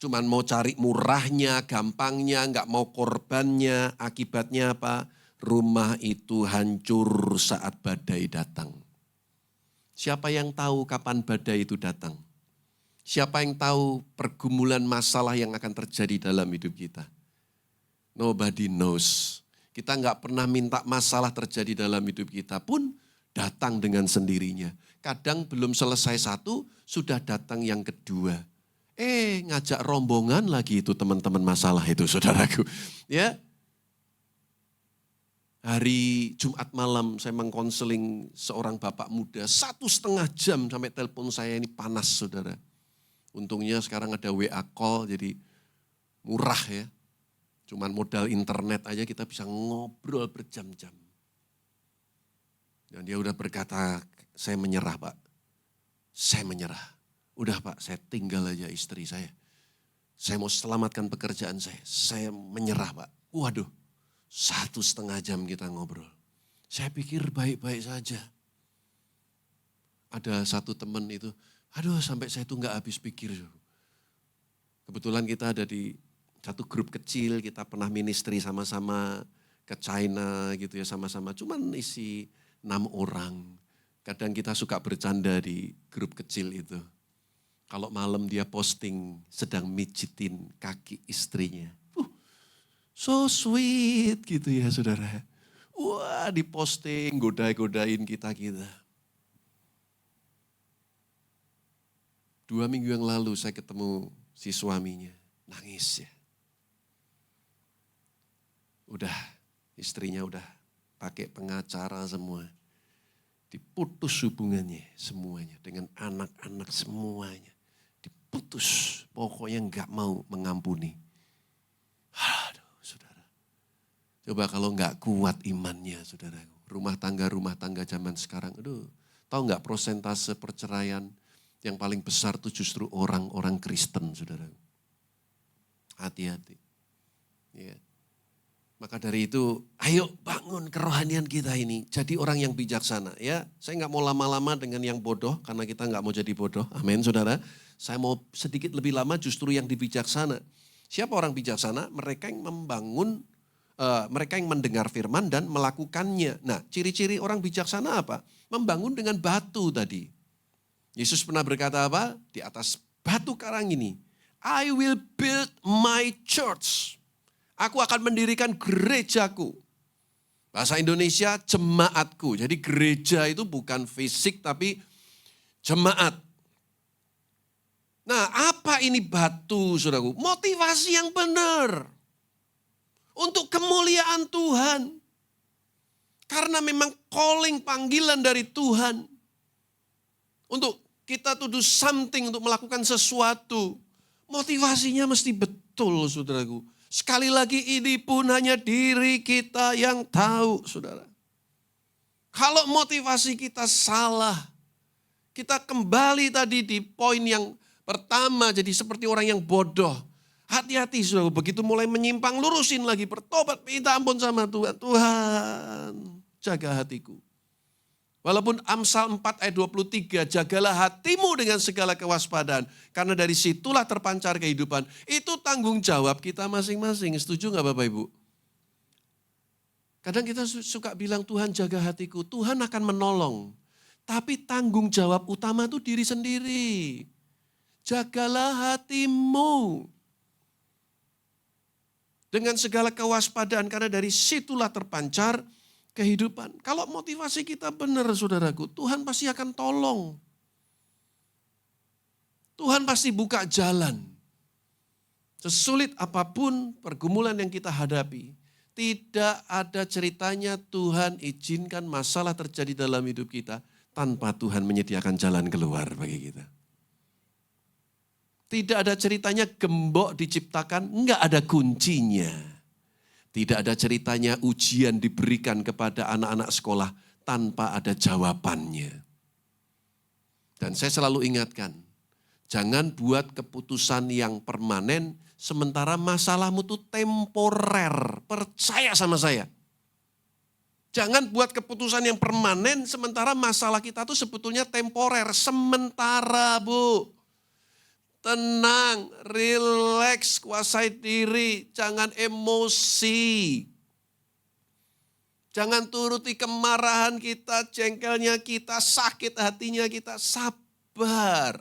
cuman mau cari murahnya, gampangnya, enggak mau korbannya. Akibatnya apa? rumah itu hancur saat badai datang. Siapa yang tahu kapan badai itu datang? Siapa yang tahu pergumulan masalah yang akan terjadi dalam hidup kita? Nobody knows. Kita nggak pernah minta masalah terjadi dalam hidup kita pun datang dengan sendirinya. Kadang belum selesai satu, sudah datang yang kedua. Ngajak rombongan lagi itu teman-teman masalah itu saudaraku. Ya. Hari Jumat malam saya mengkonseling seorang bapak muda 1,5 jam sampai telepon saya ini panas saudara. Untungnya sekarang ada WA call jadi murah ya. Cuman modal internet aja kita bisa ngobrol berjam-jam. Dan dia udah berkata, saya menyerah Pak. Saya menyerah. Udah Pak, saya tinggal aja istri saya. Saya mau selamatkan pekerjaan saya. Saya menyerah Pak. Waduh. 1,5 jam kita ngobrol. Saya pikir baik-baik saja. Ada satu teman itu, sampai saya itu nggak habis pikir. Kebetulan kita ada di satu grup kecil, kita pernah ministry sama-sama ke China gitu ya sama-sama. Cuman isi 6 orang. Kadang kita suka bercanda di grup kecil itu. Kalau malam dia posting sedang mijitin kaki istrinya. So sweet gitu ya saudara. Wah diposting, godain kita. 2 minggu yang lalu saya ketemu si suaminya, nangis ya. Udah, istrinya udah pakai pengacara semua. Diputus hubungannya semuanya, dengan anak-anak semuanya. Diputus, pokoknya gak mau mengampuni. Aduh. Coba kalau nggak kuat imannya, saudara. Rumah tangga zaman sekarang, tahu nggak persentase perceraian yang paling besar itu justru orang-orang Kristen, saudara. Hati-hati. Ya. Maka dari itu, ayo bangun kerohanian kita ini, jadi orang yang bijaksana. Ya, saya nggak mau lama-lama dengan yang bodoh, karena kita nggak mau jadi bodoh. Amin, saudara. Saya mau sedikit lebih lama justru yang dibijaksana. Siapa orang bijaksana? Mereka yang membangun. Mereka yang mendengar firman dan melakukannya. Nah, ciri-ciri orang bijaksana apa? Membangun dengan batu tadi. Yesus pernah berkata apa? Di atas batu karang ini, I will build my church. Aku akan mendirikan gerejaku. Bahasa Indonesia, jemaatku. Jadi gereja itu bukan fisik tapi jemaat. Nah, apa ini batu, saudaraku? Motivasi yang benar. Untuk kemuliaan Tuhan. Karena memang calling, panggilan dari Tuhan. Untuk kita to do something, untuk melakukan sesuatu. Motivasinya mesti betul, saudaraku. Sekali lagi ini pun hanya diri kita yang tahu, saudara. Kalau motivasi kita salah, kita kembali tadi di poin yang pertama, jadi seperti orang yang bodoh. Hati-hati saudara, begitu mulai menyimpang, lurusin lagi, bertobat, minta ampun sama Tuhan. Tuhan, jaga hatiku. Walaupun Amsal 4 ayat 23, jagalah hatimu dengan segala kewaspadaan. Karena dari situlah terpancar kehidupan. Itu tanggung jawab kita masing-masing. Setuju gak Bapak Ibu? Kadang kita suka bilang Tuhan jaga hatiku, Tuhan akan menolong. Tapi tanggung jawab utama itu diri sendiri. Jagalah hatimu. Dengan segala kewaspadaan, karena dari situlah terpancar kehidupan. Kalau motivasi kita benar saudaraku, Tuhan pasti akan tolong. Tuhan pasti buka jalan. Sesulit apapun pergumulan yang kita hadapi, tidak ada ceritanya Tuhan izinkan masalah terjadi dalam hidup kita tanpa Tuhan menyediakan jalan keluar bagi kita. Tidak ada ceritanya gembok diciptakan, enggak ada kuncinya. Tidak ada ceritanya ujian diberikan kepada anak-anak sekolah tanpa ada jawabannya. Dan saya selalu ingatkan, jangan buat keputusan yang permanen sementara masalahmu itu temporer. Percaya sama saya. Jangan buat keputusan yang permanen sementara masalah kita itu sebetulnya temporer. Sementara, Bu. Tenang, rileks, kuasai diri, jangan emosi. Jangan turuti kemarahan kita, jengkelnya kita, sakit hatinya kita. Sabar.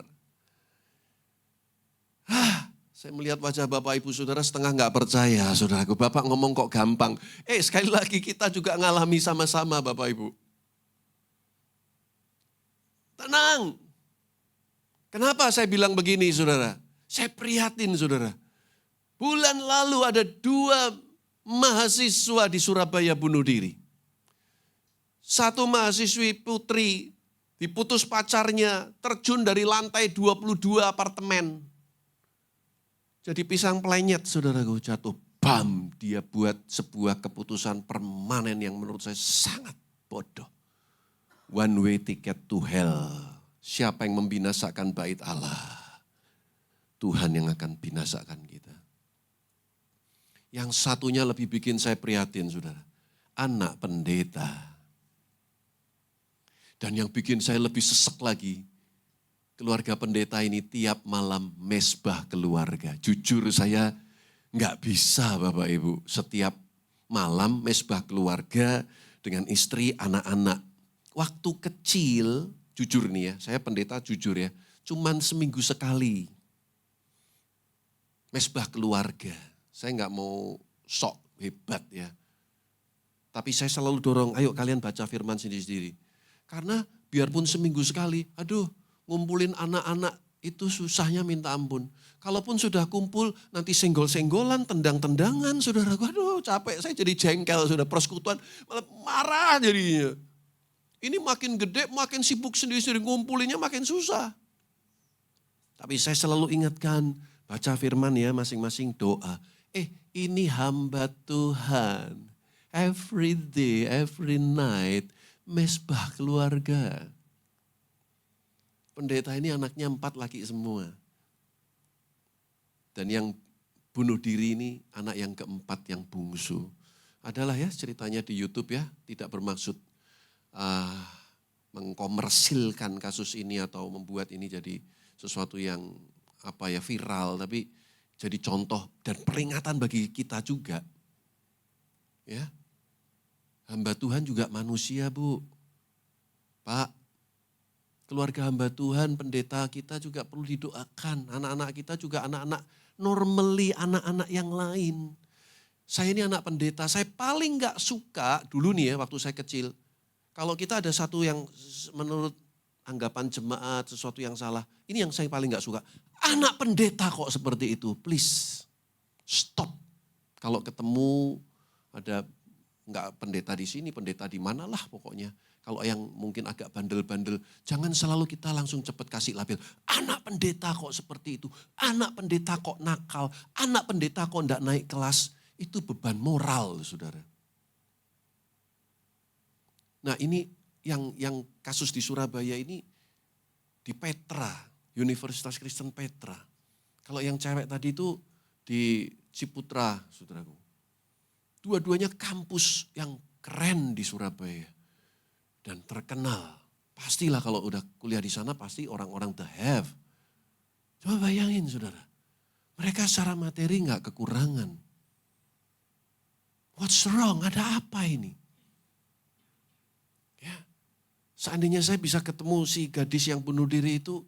Saya melihat wajah Bapak Ibu Saudara setengah nggak percaya, saudaraku. Bapak ngomong kok gampang. Sekali lagi kita juga ngalami sama-sama Bapak Ibu. Tenang. Kenapa saya bilang begini saudara? Saya prihatin saudara. Bulan lalu ada 2 mahasiswa di Surabaya bunuh diri. Satu mahasiswi putri diputus pacarnya, terjun dari lantai 22 apartemen. Jadi pisang pelenyet saudaraku, jatuh. Bam, dia buat sebuah keputusan permanen yang menurut saya sangat bodoh. One way ticket to hell. Siapa yang membinasakan bait Allah? Tuhan yang akan binasakan kita. Yang satunya lebih bikin saya prihatin saudara. Anak pendeta. Dan yang bikin saya lebih sesek lagi, keluarga pendeta ini tiap malam mesbah keluarga. Jujur saya nggak bisa Bapak Ibu, setiap malam mesbah keluarga dengan istri, anak-anak. Waktu kecil, jujur nih ya, saya pendeta jujur ya, cuman seminggu sekali. Mesbah keluarga, saya nggak mau sok hebat ya. Tapi saya selalu dorong, ayo kalian baca firman sendiri-sendiri. Karena biarpun seminggu sekali, ngumpulin anak-anak itu susahnya minta ampun. Kalaupun sudah kumpul, nanti senggol-senggolan, tendang-tendangan, saudara. Aduh capek, saya jadi jengkel, sudah persekutuan, malah marah jadinya. Ini makin gede, makin sibuk sendiri-sendiri, ngumpulinnya makin susah. Tapi saya selalu ingatkan, baca firman ya, masing-masing doa. Ini hamba Tuhan, every day, every night, mesbah keluarga. Pendeta ini anaknya 4 laki semua. Dan yang bunuh diri ini anak yang keempat yang bungsu. Adalah ya ceritanya di YouTube ya, tidak bermaksud mengkomersilkan kasus ini atau membuat ini jadi sesuatu yang viral, tapi jadi contoh dan peringatan bagi kita juga. Ya. Hamba Tuhan juga manusia, Bu. Pak, keluarga hamba Tuhan, pendeta kita juga perlu didoakan. Anak-anak kita juga anak-anak normally, anak-anak yang lain. Saya ini anak pendeta, saya paling gak suka dulu nih ya waktu saya kecil. Kalau kita ada satu yang menurut anggapan jemaat, sesuatu yang salah. Ini yang saya paling gak suka. Anak pendeta kok seperti itu, please stop. Kalau ketemu ada nggak pendeta di sini, pendeta di mana lah pokoknya. Kalau yang mungkin agak bandel-bandel, jangan selalu kita langsung cepat kasih label. Anak pendeta kok seperti itu, anak pendeta kok nakal, anak pendeta kok enggak naik kelas. Itu beban moral, saudara. Nah ini yang kasus di Surabaya ini di Petra, Universitas Kristen Petra. Kalau yang cewek tadi itu di Ciputra, saudaraku. Dua-duanya kampus yang keren di Surabaya. Dan terkenal. Pastilah kalau udah kuliah di sana pasti orang-orang the have. Coba bayangin saudara. Mereka secara materi gak kekurangan. What's wrong? Ada apa ini? Ya. Seandainya saya bisa ketemu si gadis yang bunuh diri itu.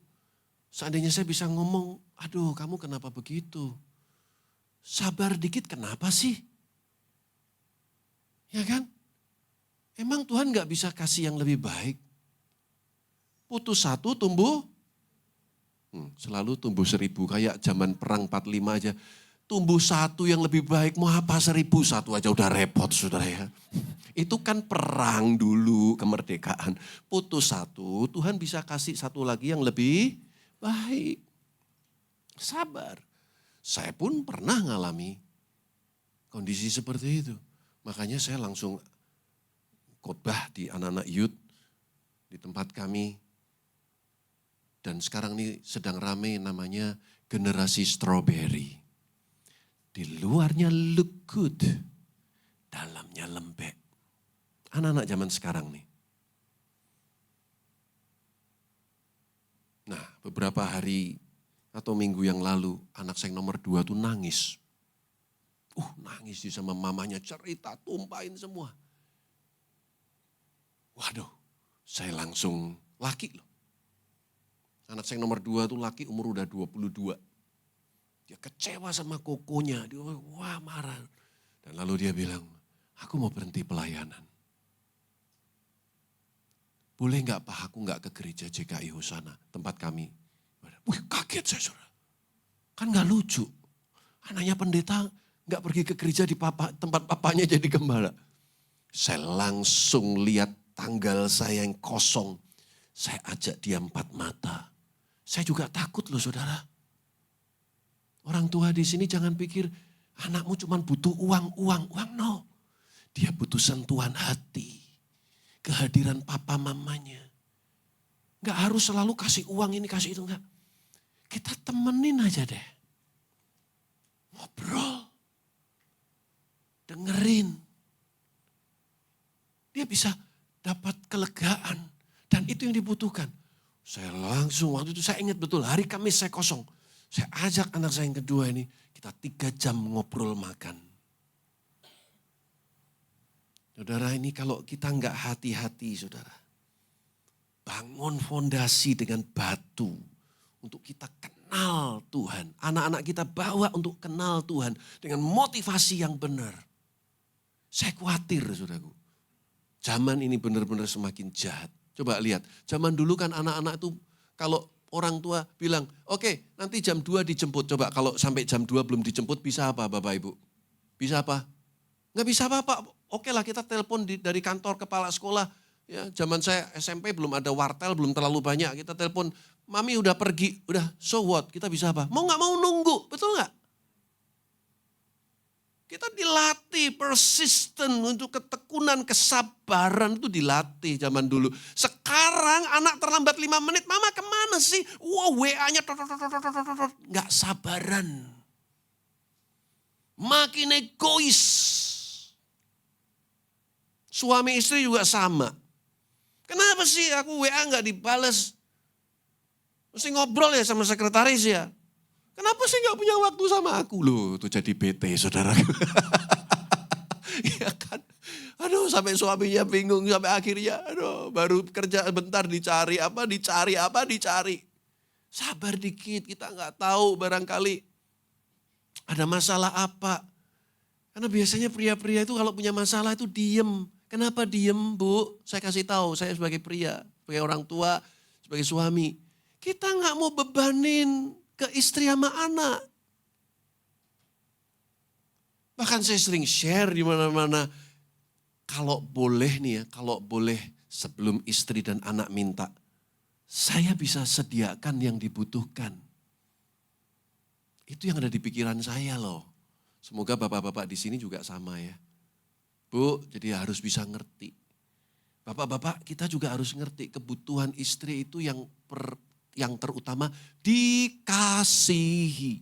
Seandainya saya bisa ngomong, aduh kamu kenapa begitu? Sabar dikit kenapa sih? Ya kan? Emang Tuhan gak bisa kasih yang lebih baik? Putus 1 tumbuh, selalu tumbuh 1000. Kayak zaman perang 45 aja. Tumbuh 1 yang lebih baik, mau apa 1001 aja udah repot saudara ya. Itu kan perang dulu kemerdekaan. Putus 1, Tuhan bisa kasih 1 lagi yang lebih baik. Sabar. Saya pun pernah ngalami kondisi seperti itu. Makanya saya langsung khotbah di anak-anak youth di tempat kami. Dan sekarang ini sedang rame namanya generasi strawberry. Di luarnya look good, dalamnya lembek. Anak-anak zaman sekarang nih. Nah, beberapa hari atau minggu yang lalu, anak saya nomor 2 tuh nangis. Nangis di sama mamanya, cerita, tumpahin semua. Waduh, saya langsung laki loh. Anak saya nomor 2 tuh laki umur udah 22. Dia kecewa sama kokonya, dia wah marah. Dan lalu dia bilang, aku mau berhenti pelayanan. Boleh nggak Pak, aku nggak ke gereja JKI Hosana, tempat kami. Wih, kaget saya, saudara. Kan nggak lucu. Anaknya pendeta nggak pergi ke gereja di tempat papanya jadi gembala. Saya langsung lihat tanggal saya yang kosong. Saya ajak dia 4 mata. Saya juga takut loh saudara. Orang tua di sini jangan pikir anakmu cuma butuh uang, no. Dia butuh sentuhan hati. Kehadiran papa mamanya. Nggak harus selalu kasih uang ini, kasih itu, enggak. Kita temenin aja deh. Ngobrol. Dengerin. Dia bisa dapat kelegaan. Dan itu yang dibutuhkan. Saya langsung, waktu itu saya ingat betul, hari Kamis saya kosong. Saya ajak anak saya yang kedua ini, kita 3 jam ngobrol makan. Saudara, ini kalau kita enggak hati-hati saudara. Bangun fondasi dengan batu. Untuk kita kenal Tuhan. Anak-anak kita bawa untuk kenal Tuhan. Dengan motivasi yang benar. Saya khawatir saudaraku. Zaman ini benar-benar semakin jahat. Coba lihat, zaman dulu kan anak-anak itu kalau orang tua bilang, oke, nanti jam 2 dijemput. Coba kalau sampai jam 2 belum dijemput bisa apa Bapak Ibu? Bisa apa? Nggak bisa apa-apa. Oke lah kita telepon dari kantor kepala sekolah. Ya, zaman saya SMP belum ada wartel, belum terlalu banyak. Kita telepon, mami udah pergi, udah so what? Kita bisa apa? Mau nggak mau nunggu, betul nggak? Kita dilatih persisten untuk ketekunan, kesabaran itu dilatih zaman dulu. Sekarang anak terlambat 5 menit, mama kemana sih? Wow, WA-nya nggak sabaran. Makin egois. Suami istri juga sama. Kenapa sih aku WA nggak dibales? Mesti ngobrol ya sama sekretaris ya. Kenapa sih gak punya waktu sama aku? Loh, itu jadi bete saudara. Iya kan? Aduh, sampai suaminya bingung, sampai akhirnya aduh, baru kerja bentar dicari. Sabar dikit, kita gak tahu barangkali ada masalah apa. Karena biasanya pria-pria itu kalau punya masalah itu diem. Kenapa diem Bu? Saya kasih tahu, saya sebagai pria, sebagai orang tua, sebagai suami. Kita gak mau bebanin ke istri sama anak. Bahkan saya sering share di mana-mana. Kalau boleh nih ya, kalau boleh sebelum istri dan anak minta, saya bisa sediakan yang dibutuhkan. Itu yang ada di pikiran saya loh. Semoga bapak-bapak di sini juga sama ya. Bu, jadi harus bisa ngerti. Bapak-bapak kita juga harus ngerti kebutuhan istri itu yang terutama dikasihi,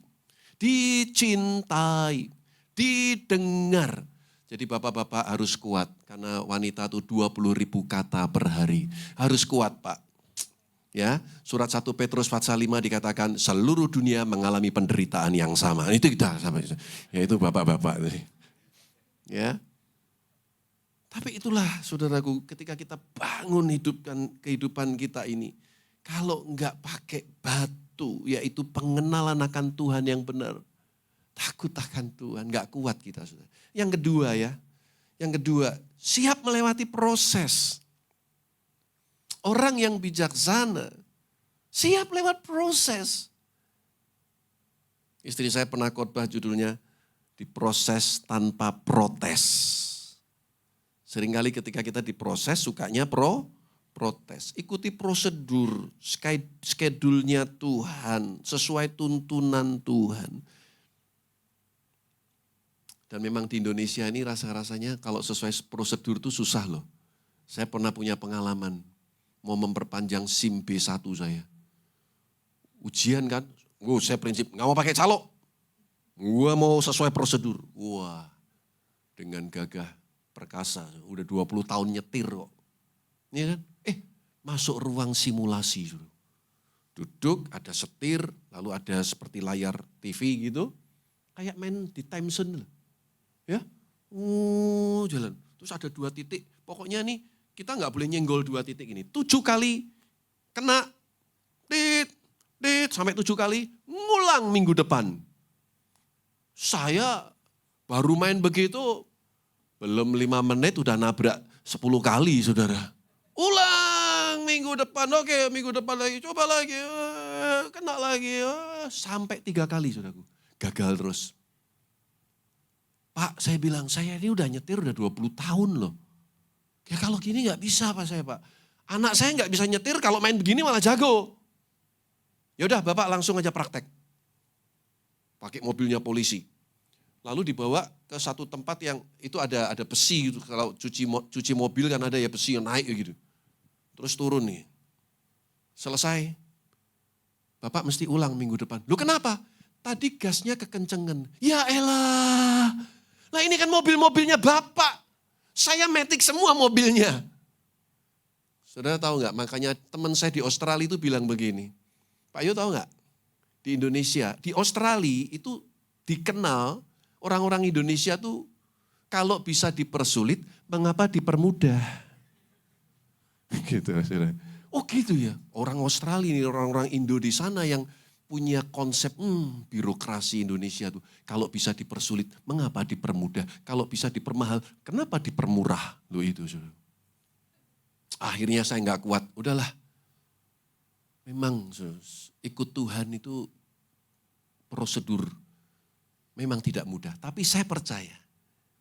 dicintai, didengar. Jadi bapak-bapak harus kuat karena wanita itu 20.000 kata per hari. Harus kuat Pak. Ya, surat 1 Petrus pasal 5 dikatakan seluruh dunia mengalami penderitaan yang sama. Itu kita sama. Yaitu bapak-bapak. Ya. Tapi itulah saudaraku ketika kita bangun kehidupan kita ini. Kalau enggak pakai batu, yaitu pengenalan akan Tuhan yang benar. Takut akan Tuhan, enggak kuat kita. Yang kedua, siap melewati proses. Orang yang bijaksana, siap lewat proses. Istri saya pernah khotbah judulnya, diproses tanpa protes. Seringkali ketika kita diproses, sukanya protes. Ikuti prosedur, schedule-nya Tuhan, sesuai tuntunan Tuhan. Dan memang di Indonesia ini rasanya kalau sesuai prosedur itu susah loh. Saya pernah punya pengalaman, mau memperpanjang SIM B1 saya. Ujian kan, saya prinsip nggak mau pakai calo. Gue mau sesuai prosedur. Wah, dengan gagah perkasa, udah 20 tahun nyetir kok. Iya kan? Masuk ruang simulasi. Duduk, ada setir, lalu ada seperti layar TV gitu. Kayak main di time zone. Ya, jalan. Terus ada 2 titik, pokoknya nih kita nggak boleh nyenggol 2 titik ini. 7 kali kena, sampai 7 kali, ngulang minggu depan. Saya baru main begitu, belum 5 menit udah nabrak 10 kali saudara. Ulang minggu depan, oke minggu depan lagi, coba lagi, kena lagi. Sampai 3 kali saudaraku, gagal terus. Pak, saya bilang, saya ini udah nyetir udah 20 tahun loh. Ya kalau gini gak bisa Pak saya Pak. Anak saya gak bisa nyetir, kalau main begini malah jago. Ya udah Bapak langsung aja praktek. Pakai mobilnya polisi. Lalu dibawa ke satu tempat yang itu ada besi gitu. Kalau cuci mobil kan ada ya besi yang naik gitu. Terus turun nih. Selesai. Bapak mesti ulang minggu depan. Lu kenapa? Tadi gasnya kekencengan. Ya elah. Nah ini kan mobil-mobilnya Bapak. Saya matic semua mobilnya. Saudara tahu nggak? Makanya teman saya di Australia itu bilang begini. Pak Yo tahu nggak? Di Indonesia, di Australia itu dikenal orang-orang Indonesia tuh kalau bisa dipersulit, mengapa dipermudah? Gitu, saudara. Oh gitu ya, orang Australia ini, orang-orang Indo di sana yang punya konsep birokrasi Indonesia tuh. Kalau bisa dipersulit, mengapa dipermudah? Kalau bisa dipermahal, kenapa dipermurah? Loh itu, saudara. Akhirnya saya nggak kuat, udahlah. Memang ikut Tuhan itu prosedur memang tidak mudah. Tapi saya percaya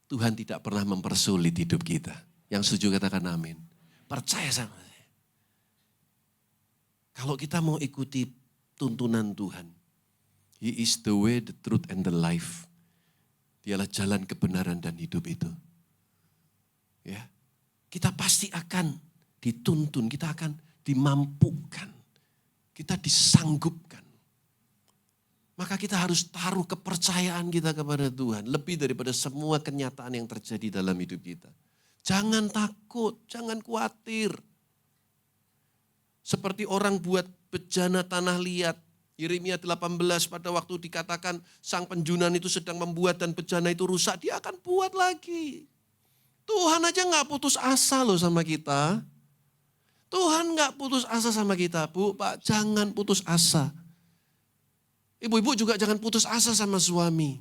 Tuhan tidak pernah mempersulit hidup kita. Yang setuju katakan amin. Percaya sama saya. Kalau kita mau ikuti tuntunan Tuhan. He is the way, the truth, and the life. Dialah jalan kebenaran dan hidup itu. Ya, kita pasti akan dituntun, kita akan dimampukan. Kita disanggupkan. Maka kita harus taruh kepercayaan kita kepada Tuhan. Lebih daripada semua kenyataan yang terjadi dalam hidup kita. Jangan takut, jangan khawatir. Seperti orang buat bejana tanah liat. Yeremia 18 pada waktu dikatakan sang penjunan itu sedang membuat dan bejana itu rusak. Dia akan buat lagi. Tuhan aja gak putus asa loh sama kita. Tuhan gak putus asa sama kita, Bu, Pak, jangan putus asa. Ibu-ibu juga jangan putus asa sama suami.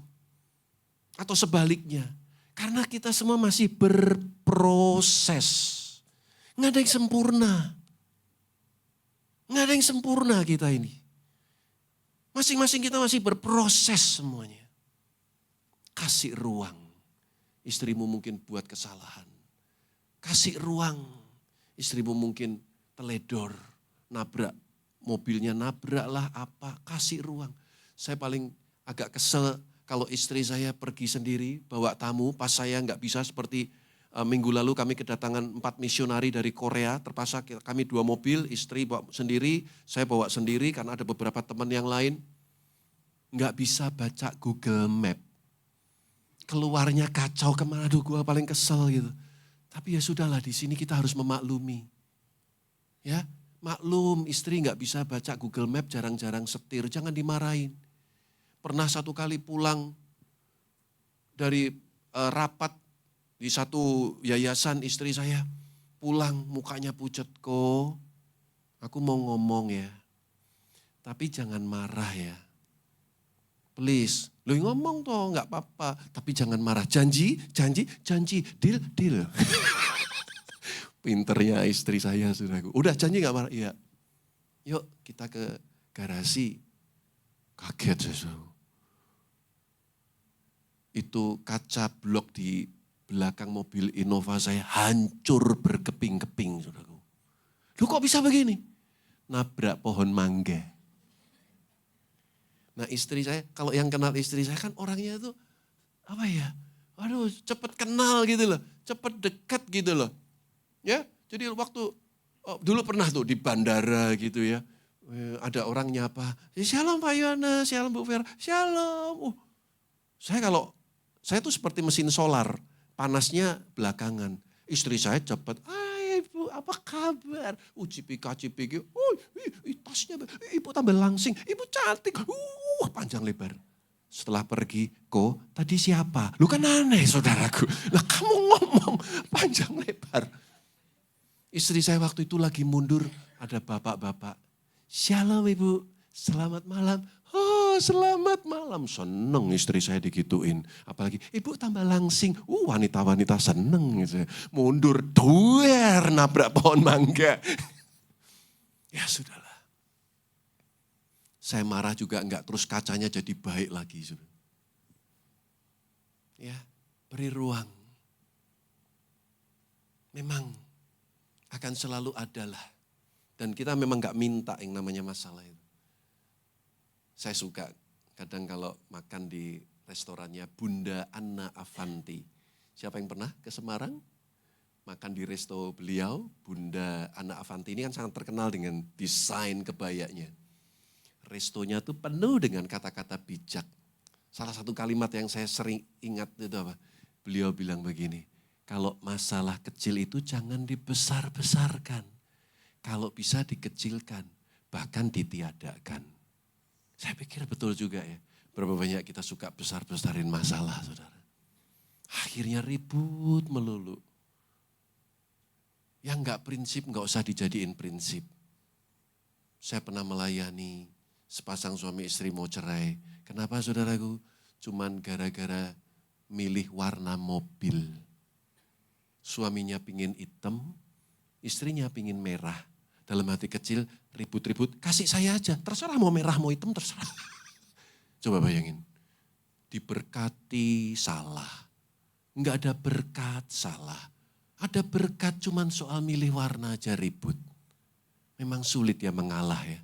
Atau sebaliknya. Karena kita semua masih berproses. Gak ada yang sempurna. Gak ada yang sempurna kita ini. Masing-masing kita masih berproses semuanya. Kasih ruang. Istrimu mungkin buat kesalahan. Kasih ruang. Istrimu mungkin teledor, nabrak, mobilnya nabrak lah apa, kasih ruang. Saya paling agak kesel kalau istri saya pergi sendiri, bawa tamu, pas saya nggak bisa seperti minggu lalu kami kedatangan 4 misionari dari Korea, terpaksa kami 2 mobil, istri bawa sendiri, saya bawa sendiri karena ada beberapa teman yang lain. Nggak bisa baca Google Map. Keluarnya kacau kemana, aduh gue paling kesel gitu. Tapi ya sudahlah, di sini kita harus memaklumi. Ya, maklum istri nggak bisa baca Google Map, jarang-jarang setir, jangan dimarahin. Pernah satu kali pulang dari rapat di satu yayasan, istri saya pulang mukanya pucet, kok aku mau ngomong ya, tapi jangan marah ya. Please, lu ngomong toh nggak apa-apa, tapi jangan marah. Janji, deal. Pinternya istri saya, saudaraku. Udah janji nggak marah? Iya. Yuk kita ke garasi. Kaget saya. Itu kaca blok di belakang mobil Innova saya hancur berkeping-keping, saudaraku. Lu kok bisa begini? Nabrak pohon mangga. Nah istri saya, kalau yang kenal istri saya kan orangnya tuh apa ya, aduh cepet kenal gitu loh, cepet dekat gitu loh. Ya, jadi waktu dulu pernah tuh di bandara gitu ya, ada orang nyapa, shalom Pak Yohanes, shalom Bu Vera, shalom. Saya tuh seperti mesin solar, panasnya belakangan. Istri saya cepet, Ibu apa kabar? Cipika-cipiki, tasnya, Ibu tambah langsing, Ibu cantik, panjang lebar. Setelah pergi, kok tadi siapa? Lu kan aneh saudaraku. Lah kamu ngomong panjang lebar. Istri saya waktu itu lagi mundur, ada bapak-bapak. Shalom ibu, selamat malam. Oh selamat malam, seneng istri saya digituin. Apalagi ibu tambah langsing, wanita-wanita seneng gitu. Mundur, duer, nabrak pohon mangga. Ya sudahlah. Saya marah juga enggak, terus kacanya jadi baik lagi. Ya, beri ruang. Memang akan selalu adalah. Dan kita memang enggak minta yang namanya masalah itu. Saya suka kadang kalau makan di restorannya Bunda Anna Avanti. Siapa yang pernah ke Semarang? Makan di resto beliau, Bunda Anna Avanti ini kan sangat terkenal dengan desain kebayanya. Restonya tuh penuh dengan kata-kata bijak. Salah satu kalimat yang saya sering ingat itu apa? Beliau bilang begini, kalau masalah kecil itu jangan dibesar-besarkan. Kalau bisa dikecilkan, bahkan ditiadakan. Saya pikir betul juga ya, berapa banyak kita suka besar-besarin masalah, saudara. Akhirnya ribut melulu. Yang enggak prinsip, enggak usah dijadiin prinsip. Saya pernah melayani sepasang suami istri mau cerai. Kenapa saudaraku? Cuman gara-gara milih warna mobil. Suaminya pingin hitam, istrinya pingin merah. Dalam hati kecil, ribut-ribut, kasih saya aja. Terserah mau merah, mau hitam, terserah. Coba bayangin. Diberkati salah. Enggak ada berkat salah. Ada berkat cuman soal milih warna aja ribut. Memang sulit ya mengalah ya.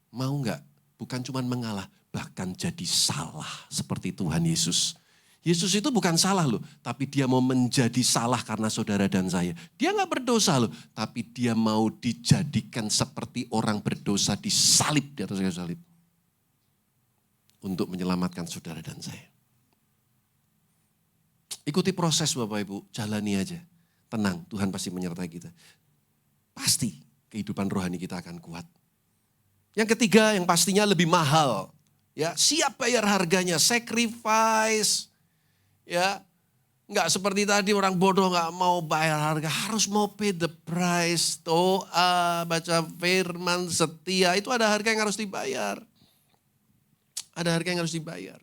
Mau enggak? Bukan cuman mengalah, bahkan jadi salah seperti Tuhan Yesus. Yesus itu bukan salah loh, tapi dia mau menjadi salah karena saudara dan saya. Dia gak berdosa loh, tapi dia mau dijadikan seperti orang berdosa disalib di atas kayu salib. Untuk menyelamatkan saudara dan saya. Ikuti proses Bapak Ibu, jalani aja. Tenang, Tuhan pasti menyertai kita. Pasti kehidupan rohani kita akan kuat. Yang ketiga, yang pastinya lebih mahal. Ya, siap bayar harganya, sacrifice. Ya, enggak seperti tadi orang bodoh enggak mau bayar harga, harus mau pay the price. Doa, baca firman, setia, itu ada harga yang harus dibayar. Ada harga yang harus dibayar.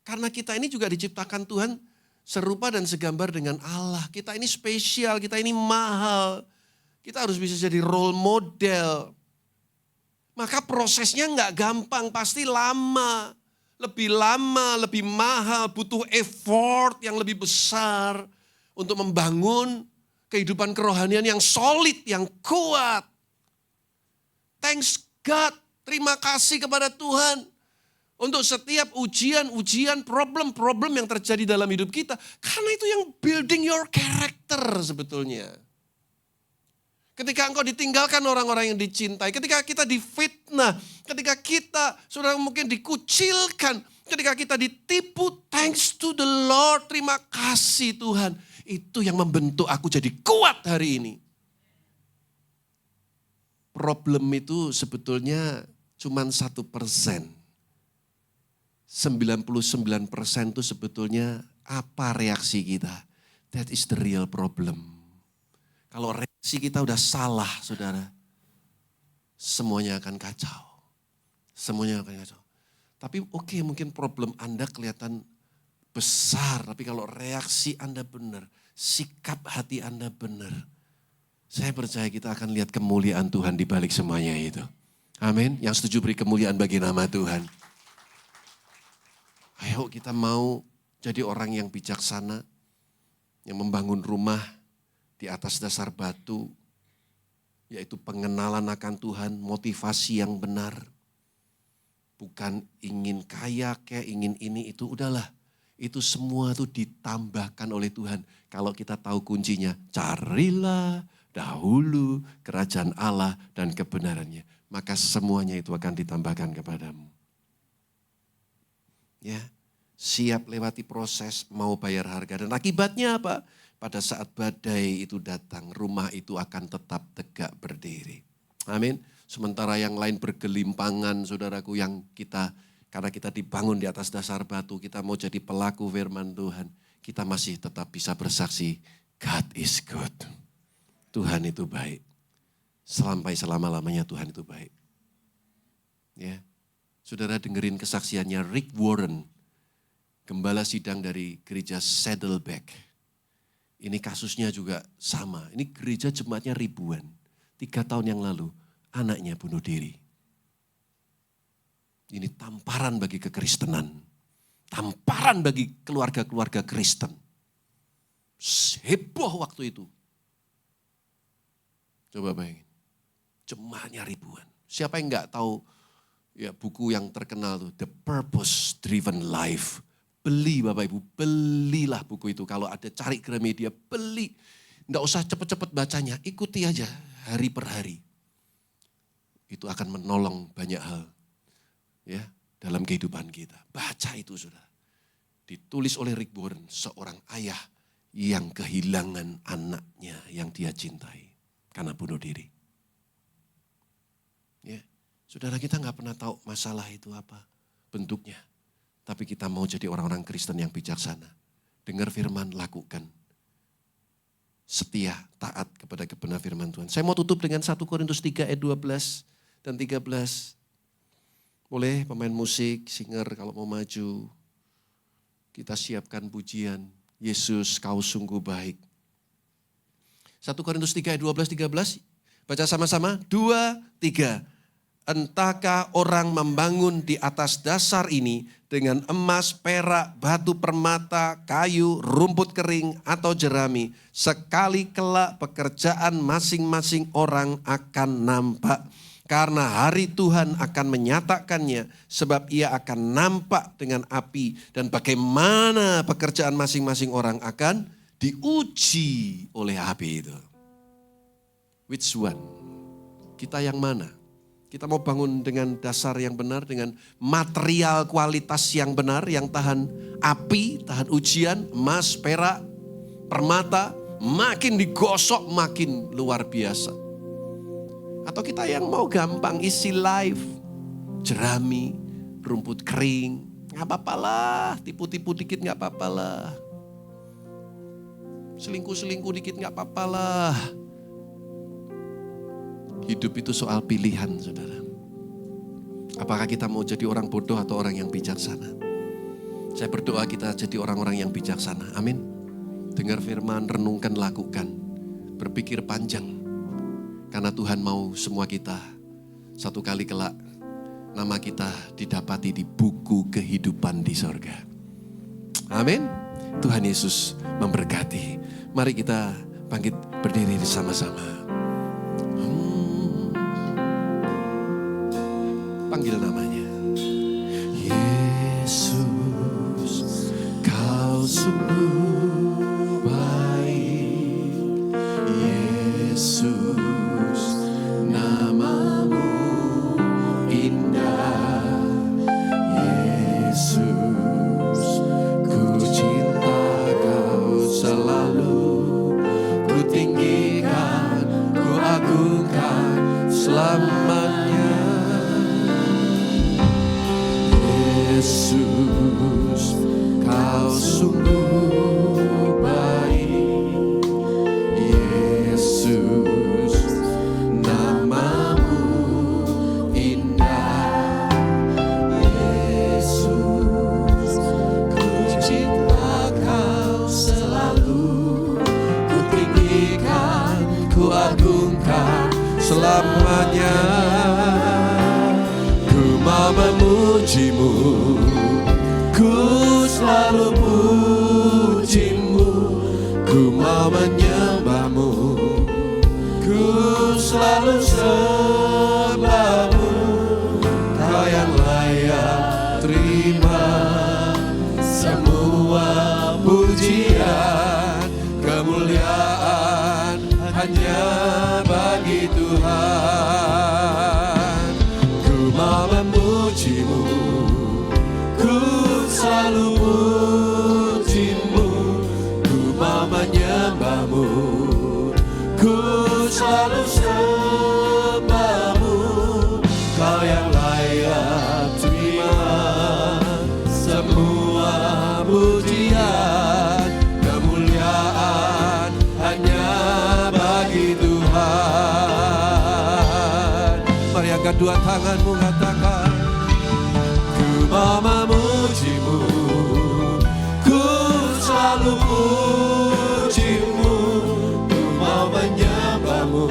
Karena kita ini juga diciptakan Tuhan serupa dan segambar dengan Allah. Kita ini spesial, kita ini mahal. Kita harus bisa jadi role model. Maka prosesnya enggak gampang, pasti lama. Lebih lama, lebih mahal, butuh effort yang lebih besar untuk membangun kehidupan kerohanian yang solid, yang kuat. Thanks God, terima kasih kepada Tuhan untuk setiap ujian-ujian, problem-problem yang terjadi dalam hidup kita. Karena itu yang building your character sebetulnya. Ketika engkau ditinggalkan orang-orang yang dicintai, ketika kita difitnah, ketika kita saudara mungkin dikucilkan, ketika kita ditipu, thanks to the Lord, terima kasih Tuhan. Itu yang membentuk aku jadi kuat hari ini. Problem itu sebetulnya cuma 1%. 99% itu sebetulnya apa reaksi kita. That is the real problem. Kalau reaksi kita udah salah, saudara, semuanya akan kacau. Semuanya akan kacau. Tapi oke, mungkin problem Anda kelihatan besar, tapi kalau reaksi Anda benar, sikap hati Anda benar, saya percaya kita akan lihat kemuliaan Tuhan di balik semuanya itu. Amin. Yang setuju beri kemuliaan bagi nama Tuhan. Ayo kita mau jadi orang yang bijaksana, yang membangun rumah di atas dasar batu, yaitu pengenalan akan Tuhan, motivasi yang benar. Bukan ingin kaya, kayak ingin ini, itu udahlah. Itu semua tuh ditambahkan oleh Tuhan. Kalau kita tahu kuncinya, carilah dahulu kerajaan Allah dan kebenarannya. Maka semuanya itu akan ditambahkan kepadamu. Ya, siap lewati proses, mau bayar harga. Dan akibatnya apa? Pada saat badai itu datang, rumah itu akan tetap tegak berdiri. Amin. Sementara yang lain bergelimpangan, saudaraku, yang kita, karena kita dibangun di atas dasar batu, kita mau jadi pelaku firman Tuhan. Kita masih tetap bisa bersaksi, God is good. Tuhan itu baik. Sampai selama-lamanya Tuhan itu baik. Ya. Saudara dengerin kesaksiannya Rick Warren, gembala sidang dari gereja Saddleback. Ini kasusnya juga sama. Ini gereja jemaatnya ribuan. 3 tahun yang lalu anaknya bunuh diri. Ini tamparan bagi kekristenan. Tamparan bagi keluarga-keluarga Kristen. Heboh waktu itu. Coba bayangin. Jemaatnya ribuan. Siapa yang enggak tahu ya buku yang terkenal tuh, The Purpose Driven Life. Beli Bapak Ibu, belilah buku itu. Kalau ada cari Gramedia, beli. Enggak usah cepet-cepet bacanya, ikuti aja hari per hari. Itu akan menolong banyak hal ya dalam kehidupan kita. Baca itu saudara. Ditulis oleh Rick Warren, seorang ayah yang kehilangan anaknya yang dia cintai karena bunuh diri. Ya, saudara, kita nggak pernah tahu masalah itu apa bentuknya. Tapi kita mau jadi orang-orang Kristen yang bijaksana. Dengar firman, lakukan. Setia, taat kepada kebenaran firman Tuhan. Saya mau tutup dengan 1 Korintus 3 ayat 12 dan 13. Boleh pemain musik, singer kalau mau maju. Kita siapkan pujian. Yesus, kau sungguh baik. 1 Korintus 3 ayat 12-13. Baca sama-sama. 2, 3. Entahkah orang membangun di atas dasar ini dengan emas, perak, batu permata, kayu, rumput kering, atau jerami. Sekali kelak pekerjaan masing-masing orang akan nampak. Karena hari Tuhan akan menyatakannya, sebab ia akan nampak dengan api. Dan bagaimana pekerjaan masing-masing orang akan diuji oleh api itu. Which one? Kita yang mana? Kita mau bangun dengan dasar yang benar, dengan material kualitas yang benar, yang tahan api, tahan ujian, emas, perak, permata, makin digosok makin luar biasa. Atau kita yang mau gampang, isi life, jerami, rumput kering, gak apa-apalah, tipu-tipu dikit gak apa-apalah. Selingkuh-selingkuh dikit gak apa-apalah. Hidup itu soal pilihan, saudara. Apakah kita mau jadi orang bodoh atau orang yang bijaksana? Saya berdoa kita jadi orang-orang yang bijaksana. Amin. Dengar firman, renungkan, lakukan. Berpikir panjang. Karena Tuhan mau semua kita satu kali kelak nama kita didapati di buku kehidupan di sorga. Amin. Tuhan Yesus memberkati. Mari kita bangkit berdiri bersama-sama. Panggil namanya. Yesus, kau sungguh baik. Yesus, namamu indah. Yesus, ku cinta kau selalu. Ku tinggikan, ku agungkan selamanya. Yesus, kau sungguh baik. Yesus, namamu indah. Yesus, ku cinta kau selalu. Ku tinggikan, ku agungkan selamanya. Ku mau memujimu, ku selalu pujimu. Ku mau menyembahmu, ku selalu sembahmu. Kau yang layak terima semua pujian. Kemuliaan hanya bagi Tuhan. Ku mau memujimu, ku selalu pujimu. Ku mau menyembahmu, ku selalu sembahmu. Kau yang layak terima semua pujian. Kemuliaan hanya bagi Tuhan. kedua tanganmu katakan, ku mau memujimu, ku selalu pujimu, ku mau menyembahmu,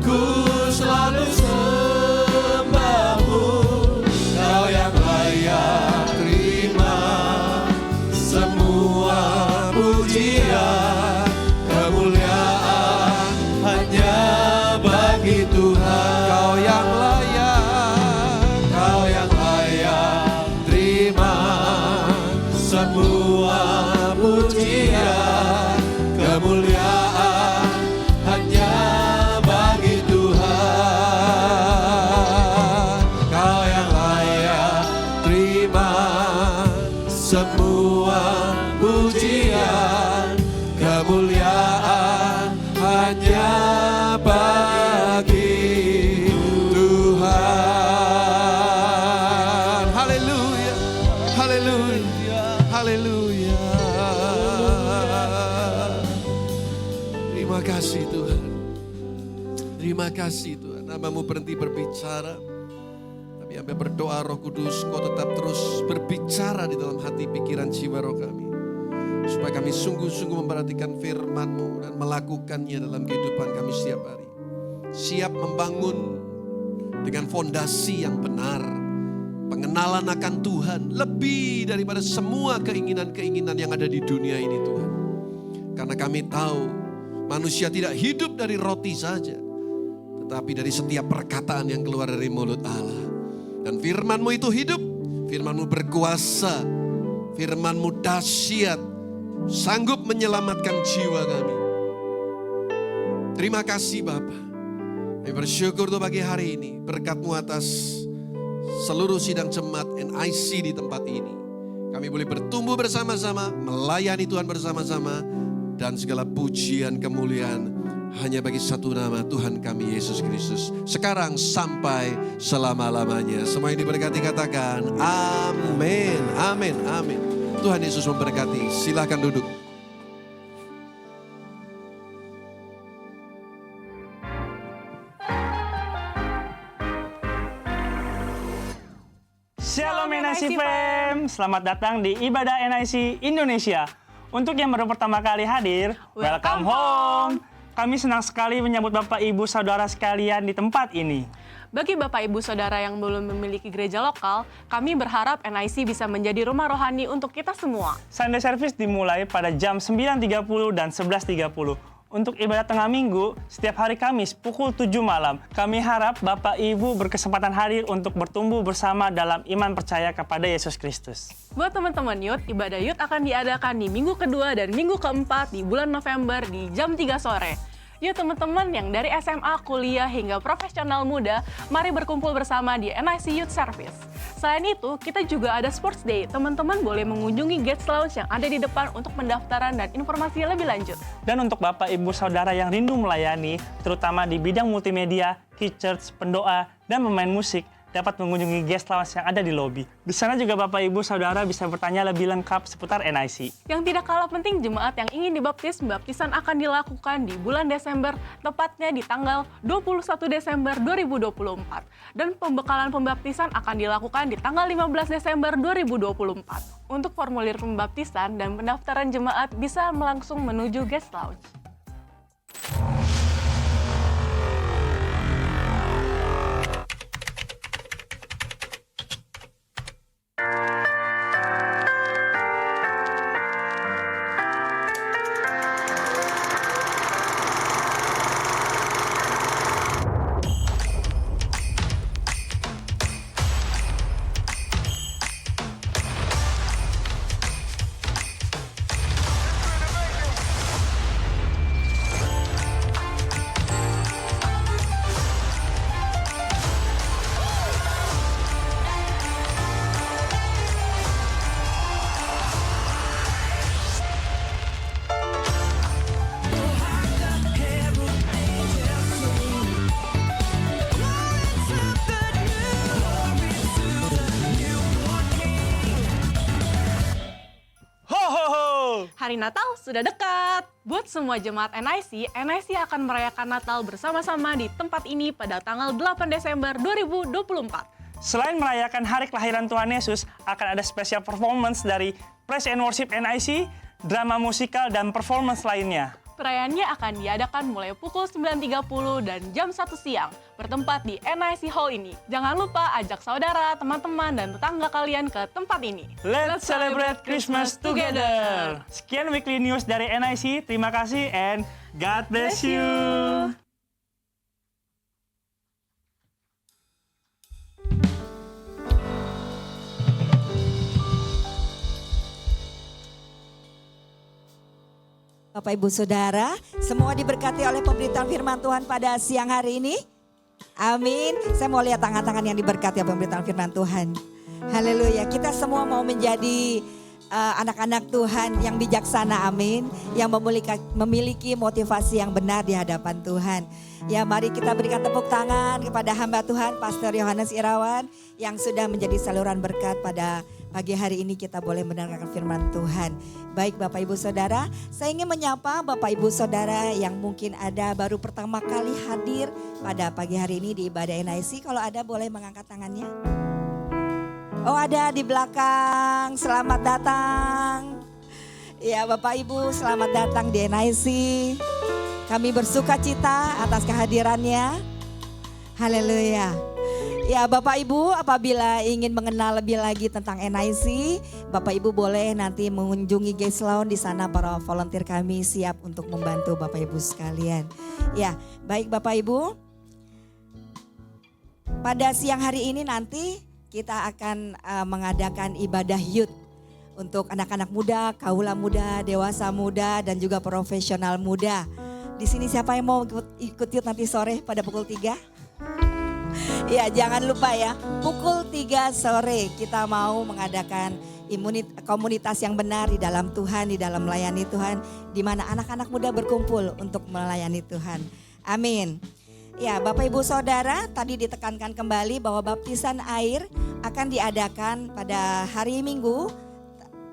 ku selalu sembahmu, kau yang layak terima semua pujian, kemuliaan hanya bagi Tuhan. Kau yang layak terima semua pujian, kemuliaan hanya bagi Tuhan. Kau yang layak terima semua pujian, kemuliaan hanya bagi Tuhan. Haleluya, haleluya, haleluya. Terima kasih Tuhan. Terima kasih Tuhan. Namamu berhenti berbicara. Kami sampai berdoa Roh Kudus, Kau tetap terus berbicara di dalam hati, pikiran, jiwa, roh kami. Supaya kami sungguh-sungguh memperhatikan firman-Mu dan melakukannya dalam kehidupan kami setiap hari. Siap membangun dengan fondasi yang benar. Pengenalan akan Tuhan lebih daripada semua keinginan-keinginan yang ada di dunia ini Tuhan. Karena kami tahu manusia tidak hidup dari roti saja, tetapi dari setiap perkataan yang keluar dari mulut Allah. Dan firman-Mu itu hidup, firman-Mu berkuasa, firman-Mu dahsyat, sanggup menyelamatkan jiwa kami. Terima kasih Bapa. Kami bersyukur untuk pagi hari ini, berkat-Mu atas seluruh sidang jemaat NIC di tempat ini. Kami boleh bertumbuh bersama-sama, melayani Tuhan bersama-sama, dan segala pujian kemuliaan hanya bagi satu nama, Tuhan kami Yesus Kristus. Sekarang sampai selama-lamanya. Semua yang diberkati katakan amin, amin, amin. Tuhan Yesus memberkati. Silakan duduk. Shalom NIC Fam, selamat datang di Ibadah NIC Indonesia. Untuk yang baru pertama kali hadir, welcome home. Kami senang sekali menyambut Bapak Ibu Saudara sekalian di tempat ini. Bagi Bapak Ibu Saudara yang belum memiliki gereja lokal, kami berharap NIC bisa menjadi rumah rohani untuk kita semua. Sunday service dimulai pada jam 9.30 dan 11.30. Untuk ibadah tengah minggu, setiap hari Kamis pukul 7 malam. Kami harap Bapak Ibu berkesempatan hadir untuk bertumbuh bersama dalam iman percaya kepada Yesus Kristus. Buat teman-teman Youth, ibadah Youth akan diadakan di minggu kedua dan minggu keempat di bulan November di jam 3 sore. Yuk teman-teman yang dari SMA, kuliah, hingga profesional muda, mari berkumpul bersama di NIC Youth Service. Selain itu, kita juga ada Sports Day. Teman-teman boleh mengunjungi Gates Lounge yang ada di depan untuk pendaftaran dan informasi lebih lanjut. Dan untuk Bapak Ibu Saudara yang rindu melayani, terutama di bidang multimedia, Kids Church, pendoa, dan pemain musik, dapat mengunjungi Guest Lounge yang ada di lobi. Di sana juga Bapak Ibu Saudara bisa bertanya lebih lengkap seputar NIC. Yang tidak kalah penting, jemaat yang ingin dibaptis, baptisan akan dilakukan di bulan Desember, tepatnya di tanggal 21 Desember 2024. Dan pembekalan pembaptisan akan dilakukan di tanggal 15 Desember 2024. Untuk formulir pembaptisan dan pendaftaran jemaat bisa langsung menuju Guest Lounge. Hari Natal sudah dekat. Buat semua jemaat NIC akan merayakan Natal bersama-sama di tempat ini pada tanggal 8 Desember 2024. Selain merayakan hari kelahiran Tuhan Yesus, akan ada special performance dari Praise and Worship NIC, drama musikal, dan performance lainnya. Perayaannya akan diadakan mulai pukul 9.30 dan jam 1 siang, bertempat di NIC Hall ini. Jangan lupa ajak saudara, teman-teman, dan tetangga kalian ke tempat ini. Let's celebrate Christmas together! Sekian weekly news dari NIC, terima kasih and God bless you! Bapak Ibu Saudara, semua diberkati oleh pemberitaan firman Tuhan pada siang hari ini. Amin. Saya mau lihat tangan-tangan yang diberkati oleh pemberitaan firman Tuhan. Haleluya. Kita semua mau menjadi anak-anak Tuhan yang bijaksana, amin. Yang memiliki motivasi yang benar di hadapan Tuhan. Ya, mari kita berikan tepuk tangan kepada hamba Tuhan, Pastor Yohanes Irawan, yang sudah menjadi saluran berkat pada pagi hari ini kita boleh mendengarkan firman Tuhan. Baik Bapak Ibu Saudara, saya ingin menyapa Bapak Ibu Saudara yang mungkin ada baru pertama kali hadir pada pagi hari ini di ibadah NIC. Kalau ada boleh mengangkat tangannya. Oh, ada di belakang, selamat datang. Ya Bapak Ibu, selamat datang di NIC. Kami bersuka cita atas kehadirannya. Haleluya. Ya Bapak Ibu, apabila ingin mengenal lebih lagi tentang NIC, Bapak Ibu boleh nanti mengunjungi Guest Lounge. Di sana para volunteer kami siap untuk membantu Bapak Ibu sekalian. Ya, baik Bapak Ibu. Pada siang hari ini nanti kita akan mengadakan ibadah youth untuk anak-anak muda, kaula muda, dewasa muda, dan juga profesional muda. Di sini siapa yang mau ikut youth nanti sore pada pukul 3? Ya, jangan lupa ya, pukul 3 sore kita mau mengadakan komunitas yang benar di dalam Tuhan, di dalam melayani Tuhan, di mana anak-anak muda berkumpul untuk melayani Tuhan. Amin. Ya, Bapak Ibu Saudara, tadi ditekankan kembali bahwa baptisan air akan diadakan pada hari Minggu,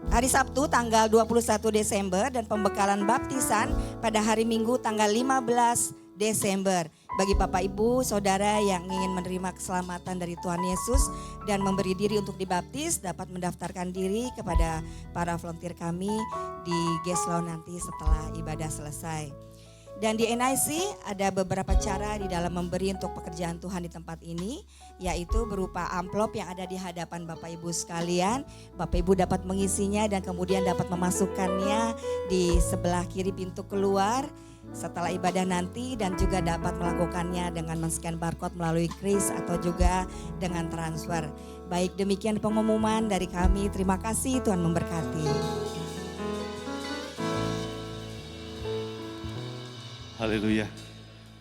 hari Sabtu tanggal 21 Desember dan pembekalan baptisan pada hari Minggu tanggal 15 Desember. Bagi Bapak Ibu Saudara yang ingin menerima keselamatan dari Tuhan Yesus dan memberi diri untuk dibaptis, dapat mendaftarkan diri kepada para volunteer kami di Guest Lounge nanti setelah ibadah selesai. Dan di NIC ada beberapa cara di dalam memberi untuk pekerjaan Tuhan di tempat ini, yaitu berupa amplop yang ada di hadapan Bapak Ibu sekalian. Bapak Ibu dapat mengisinya dan kemudian dapat memasukkannya di sebelah kiri pintu keluar setelah ibadah nanti, dan juga dapat melakukannya dengan men-scan barcode melalui kris atau juga dengan transfer. Baik, demikian pengumuman dari kami. Terima kasih, Tuhan memberkati. Haleluya.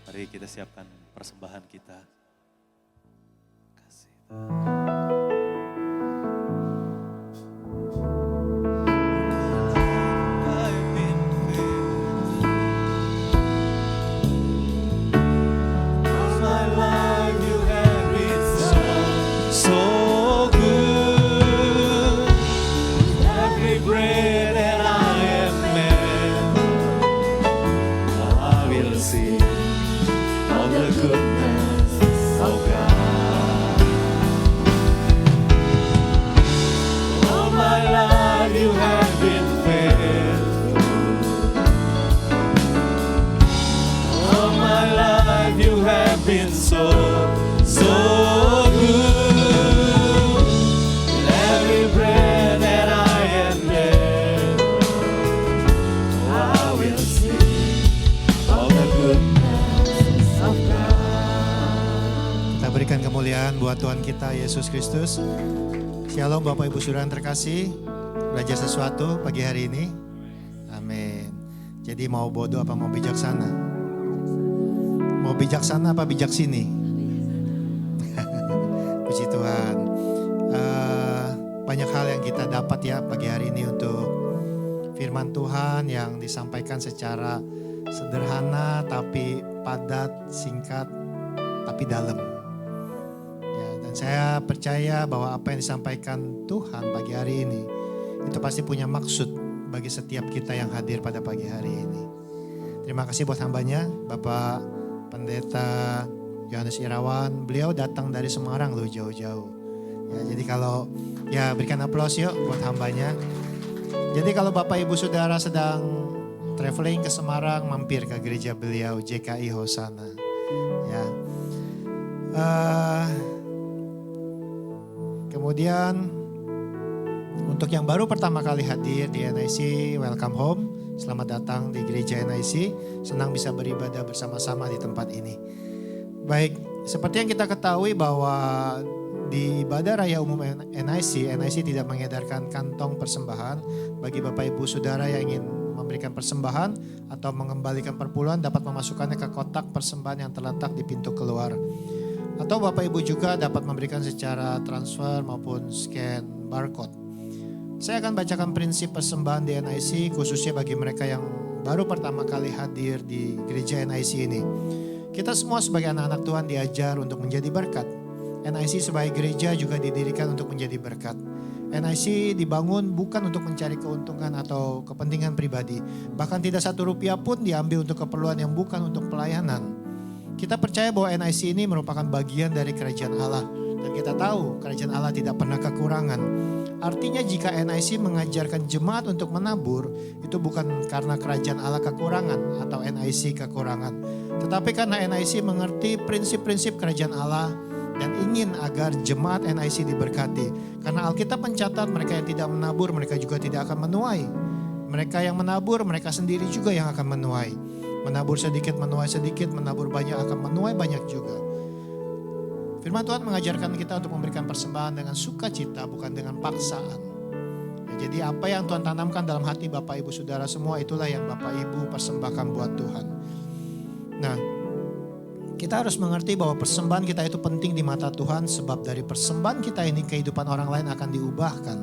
Mari kita siapkan persembahan kita. Kasih Tuhan. Been so good. Every breath that I am there, I will sing of the goodness of God. Kita berikan kemuliaan buat Tuhan kita Yesus Kristus. Shalom Bapak Ibu Saudara yang terkasih. Belajar sesuatu pagi hari ini. Amin. Jadi mau bodoh apa mau bijaksana? Mau bijaksana apa bijak sini? Puji Tuhan. Banyak hal yang kita dapat ya pagi hari ini untuk firman Tuhan yang disampaikan secara sederhana tapi padat, singkat tapi dalam. Ya, dan saya percaya bahwa apa yang disampaikan Tuhan pagi hari ini itu pasti punya maksud bagi setiap kita yang hadir pada pagi hari ini. Terima kasih buat hambanya, Bapak Pendeta Yohanes Irawan. Beliau datang dari Semarang loh, jauh-jauh. Ya, jadi kalau berikan aplaus yuk buat hambanya. Jadi kalau Bapak Ibu Saudara sedang traveling ke Semarang, mampir ke gereja beliau JKI Hosana. Ya. Kemudian untuk yang baru pertama kali hadir di NIC, welcome home. Selamat datang di gereja NIC. Senang bisa beribadah bersama-sama di tempat ini. Baik, seperti yang kita ketahui bahwa di ibadah raya umum NIC tidak mengedarkan kantong persembahan. Bagi Bapak Ibu Saudara yang ingin memberikan persembahan atau mengembalikan perpuluhan dapat memasukkannya ke kotak persembahan yang terletak di pintu keluar. Atau Bapak Ibu juga dapat memberikan secara transfer maupun scan barcode. Saya akan bacakan prinsip persembahan di NIC khususnya bagi mereka yang baru pertama kali hadir di gereja NIC ini. Kita semua sebagai anak-anak Tuhan diajar untuk menjadi berkat. NIC sebagai gereja juga didirikan untuk menjadi berkat. NIC dibangun bukan untuk mencari keuntungan atau kepentingan pribadi. Bahkan tidak satu rupiah pun diambil untuk keperluan yang bukan untuk pelayanan. Kita percaya bahwa NIC ini merupakan bagian dari kerajaan Allah. Dan kita tahu kerajaan Allah tidak pernah kekurangan. Artinya jika NIC mengajarkan jemaat untuk menabur, itu bukan karena kerajaan Allah kekurangan atau NIC kekurangan. Tetapi karena NIC mengerti prinsip-prinsip kerajaan Allah dan ingin agar jemaat NIC diberkati. Karena Alkitab mencatat mereka yang tidak menabur, mereka juga tidak akan menuai. Mereka yang menabur, mereka sendiri juga yang akan menuai. Menabur sedikit, menuai sedikit, menabur banyak akan menuai banyak juga. Firman Tuhan mengajarkan kita untuk memberikan persembahan dengan sukacita, bukan dengan paksaan. Ya, jadi apa yang Tuhan tanamkan dalam hati Bapak Ibu Saudara semua, itulah yang Bapak Ibu persembahkan buat Tuhan. Nah, kita harus mengerti bahwa persembahan kita itu penting di mata Tuhan, sebab dari persembahan kita ini kehidupan orang lain akan diubahkan.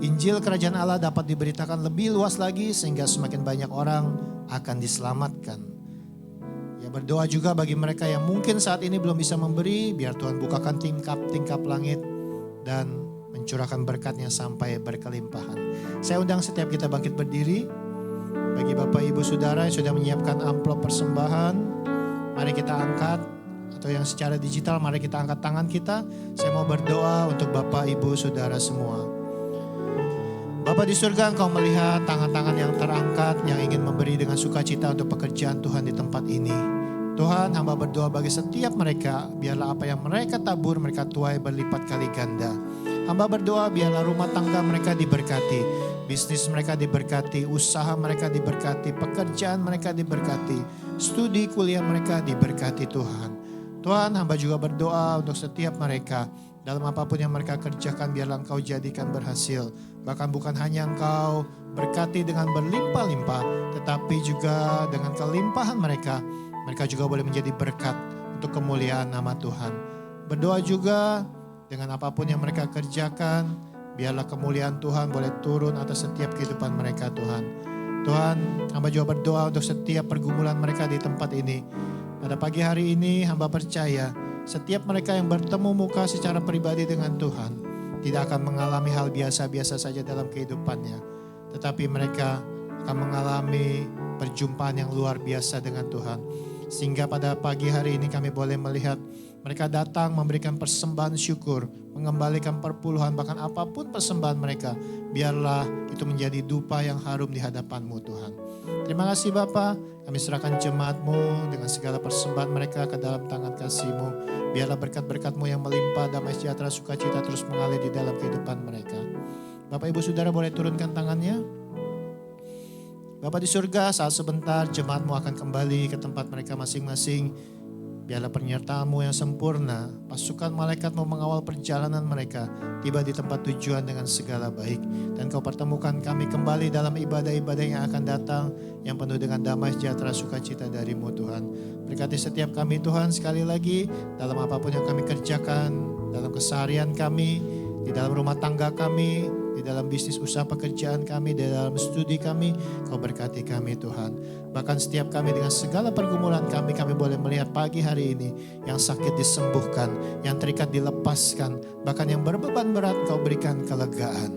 Injil Kerajaan Allah dapat diberitakan lebih luas lagi sehingga semakin banyak orang akan diselamatkan. Ya, berdoa juga bagi mereka yang mungkin saat ini belum bisa memberi, biar Tuhan bukakan tingkap-tingkap langit dan mencurahkan berkatnya sampai berkelimpahan. Saya undang setiap kita bangkit berdiri. Bagi Bapak Ibu Saudara yang sudah menyiapkan amplop persembahan, mari kita angkat, atau yang secara digital mari kita angkat tangan kita. Saya mau berdoa untuk Bapak Ibu Saudara semua. Bapa di surga, Engkau melihat tangan-tangan yang terangkat yang ingin memberi dengan sukacita untuk pekerjaan Tuhan di tempat ini. Tuhan, hamba berdoa bagi setiap mereka, biarlah apa yang mereka tabur mereka tuai berlipat kali ganda. Hamba berdoa biarlah rumah tangga mereka diberkati, bisnis mereka diberkati, usaha mereka diberkati, pekerjaan mereka diberkati, studi kuliah mereka diberkati Tuhan. Tuhan, hamba juga berdoa untuk setiap mereka, dalam apapun yang mereka kerjakan biarlah Engkau jadikan berhasil. Bahkan bukan hanya Engkau berkati dengan berlimpah-limpah, tetapi juga dengan kelimpahan mereka juga boleh menjadi berkat untuk kemuliaan nama Tuhan. Berdoa juga dengan apapun yang mereka kerjakan, biarlah kemuliaan Tuhan boleh turun atas setiap kehidupan mereka Tuhan. Tuhan, hamba juga berdoa untuk setiap pergumulan mereka di tempat ini. Pada pagi hari ini hamba percaya setiap mereka yang bertemu muka secara pribadi dengan Tuhan tidak akan mengalami hal biasa-biasa saja dalam kehidupannya. Tetapi mereka akan mengalami perjumpaan yang luar biasa dengan Tuhan. Sehingga pada pagi hari ini kami boleh melihat mereka datang memberikan persembahan syukur, mengembalikan perpuluhan, bahkan apapun persembahan mereka, biarlah itu menjadi dupa yang harum di hadapan-Mu Tuhan. Terima kasih Bapa, kami serahkan jemaat-Mu dengan segala persembahan mereka ke dalam tangan kasih-Mu. Biarlah berkat-berkat-Mu yang melimpah, damai sejahtera, sukacita terus mengalir di dalam kehidupan mereka. Bapak Ibu Saudara boleh turunkan tangannya. Bapa di surga, saat sebentar jemaat-Mu akan kembali ke tempat mereka masing-masing. Biarlah penyertaan-Mu yang sempurna, pasukan malaikat-Mu mengawal perjalanan mereka, tiba di tempat tujuan dengan segala baik. Dan Kau pertemukan kami kembali dalam ibadah-ibadah yang akan datang, yang penuh dengan damai sejahtera sukacita dari-Mu Tuhan. Berkati setiap kami Tuhan sekali lagi, dalam apapun yang kami kerjakan, dalam keseharian kami, di dalam rumah tangga kami, di dalam bisnis usaha pekerjaan kami, di dalam studi kami, Kau berkati kami Tuhan. Bahkan setiap kami dengan segala pergumulan kami boleh melihat pagi hari ini yang sakit disembuhkan, yang terikat dilepaskan, bahkan yang berbeban berat Kau berikan kelegaan.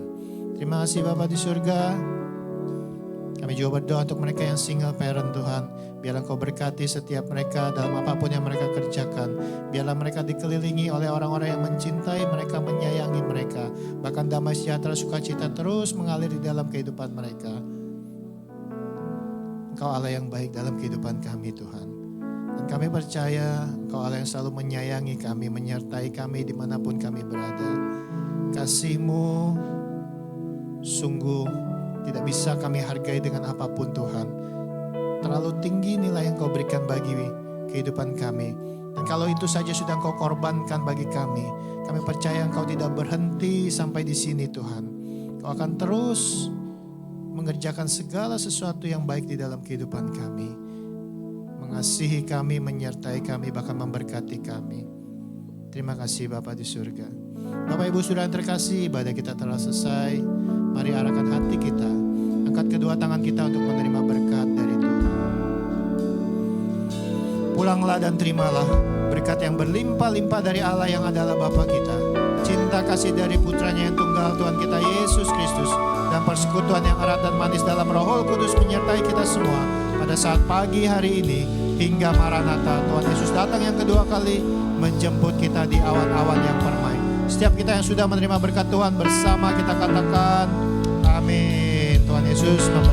Terima kasih Bapa di surga. Kami juga berdoa untuk mereka yang single parent Tuhan. Biarlah Engkau berkati setiap mereka dalam apapun yang mereka kerjakan. Biarlah mereka dikelilingi oleh orang-orang yang mencintai mereka, menyayangi mereka. Bahkan damai sejahtera sukacita terus mengalir di dalam kehidupan mereka. Engkau Allah yang baik dalam kehidupan kami Tuhan. Dan kami percaya Engkau Allah yang selalu menyayangi kami, menyertai kami dimanapun kami berada. Kasih-Mu sungguh tidak bisa kami hargai dengan apapun Tuhan. Terlalu tinggi nilai yang Kau berikan bagi kehidupan kami. Dan kalau itu saja sudah Engkau korbankan bagi kami percaya Engkau tidak berhenti sampai di sini Tuhan. Kau akan terus mengerjakan segala sesuatu yang baik di dalam kehidupan kami. Mengasihi kami, menyertai kami, bahkan memberkati kami. Terima kasih Bapa di surga. Bapak Ibu Saudara yang terkasih, ibadah kita telah selesai. Mari arahkan hati kita, angkat kedua tangan kita untuk menerima berkat dari Tuhan. Pulanglah dan terimalah berkat yang berlimpah-limpah dari Allah yang adalah Bapa kita. Cinta kasih dari putranya yang tunggal Tuhan kita Yesus Kristus. Dan persekutuan yang erat dan manis dalam Roh Kudus menyertai kita semua pada saat pagi hari ini hingga Maranatha Tuhan Yesus datang yang kedua kali menjemput kita di awan-awan yang permai. Setiap kita yang sudah menerima berkat Tuhan bersama kita katakan amin. Tuhan Yesus memberkati.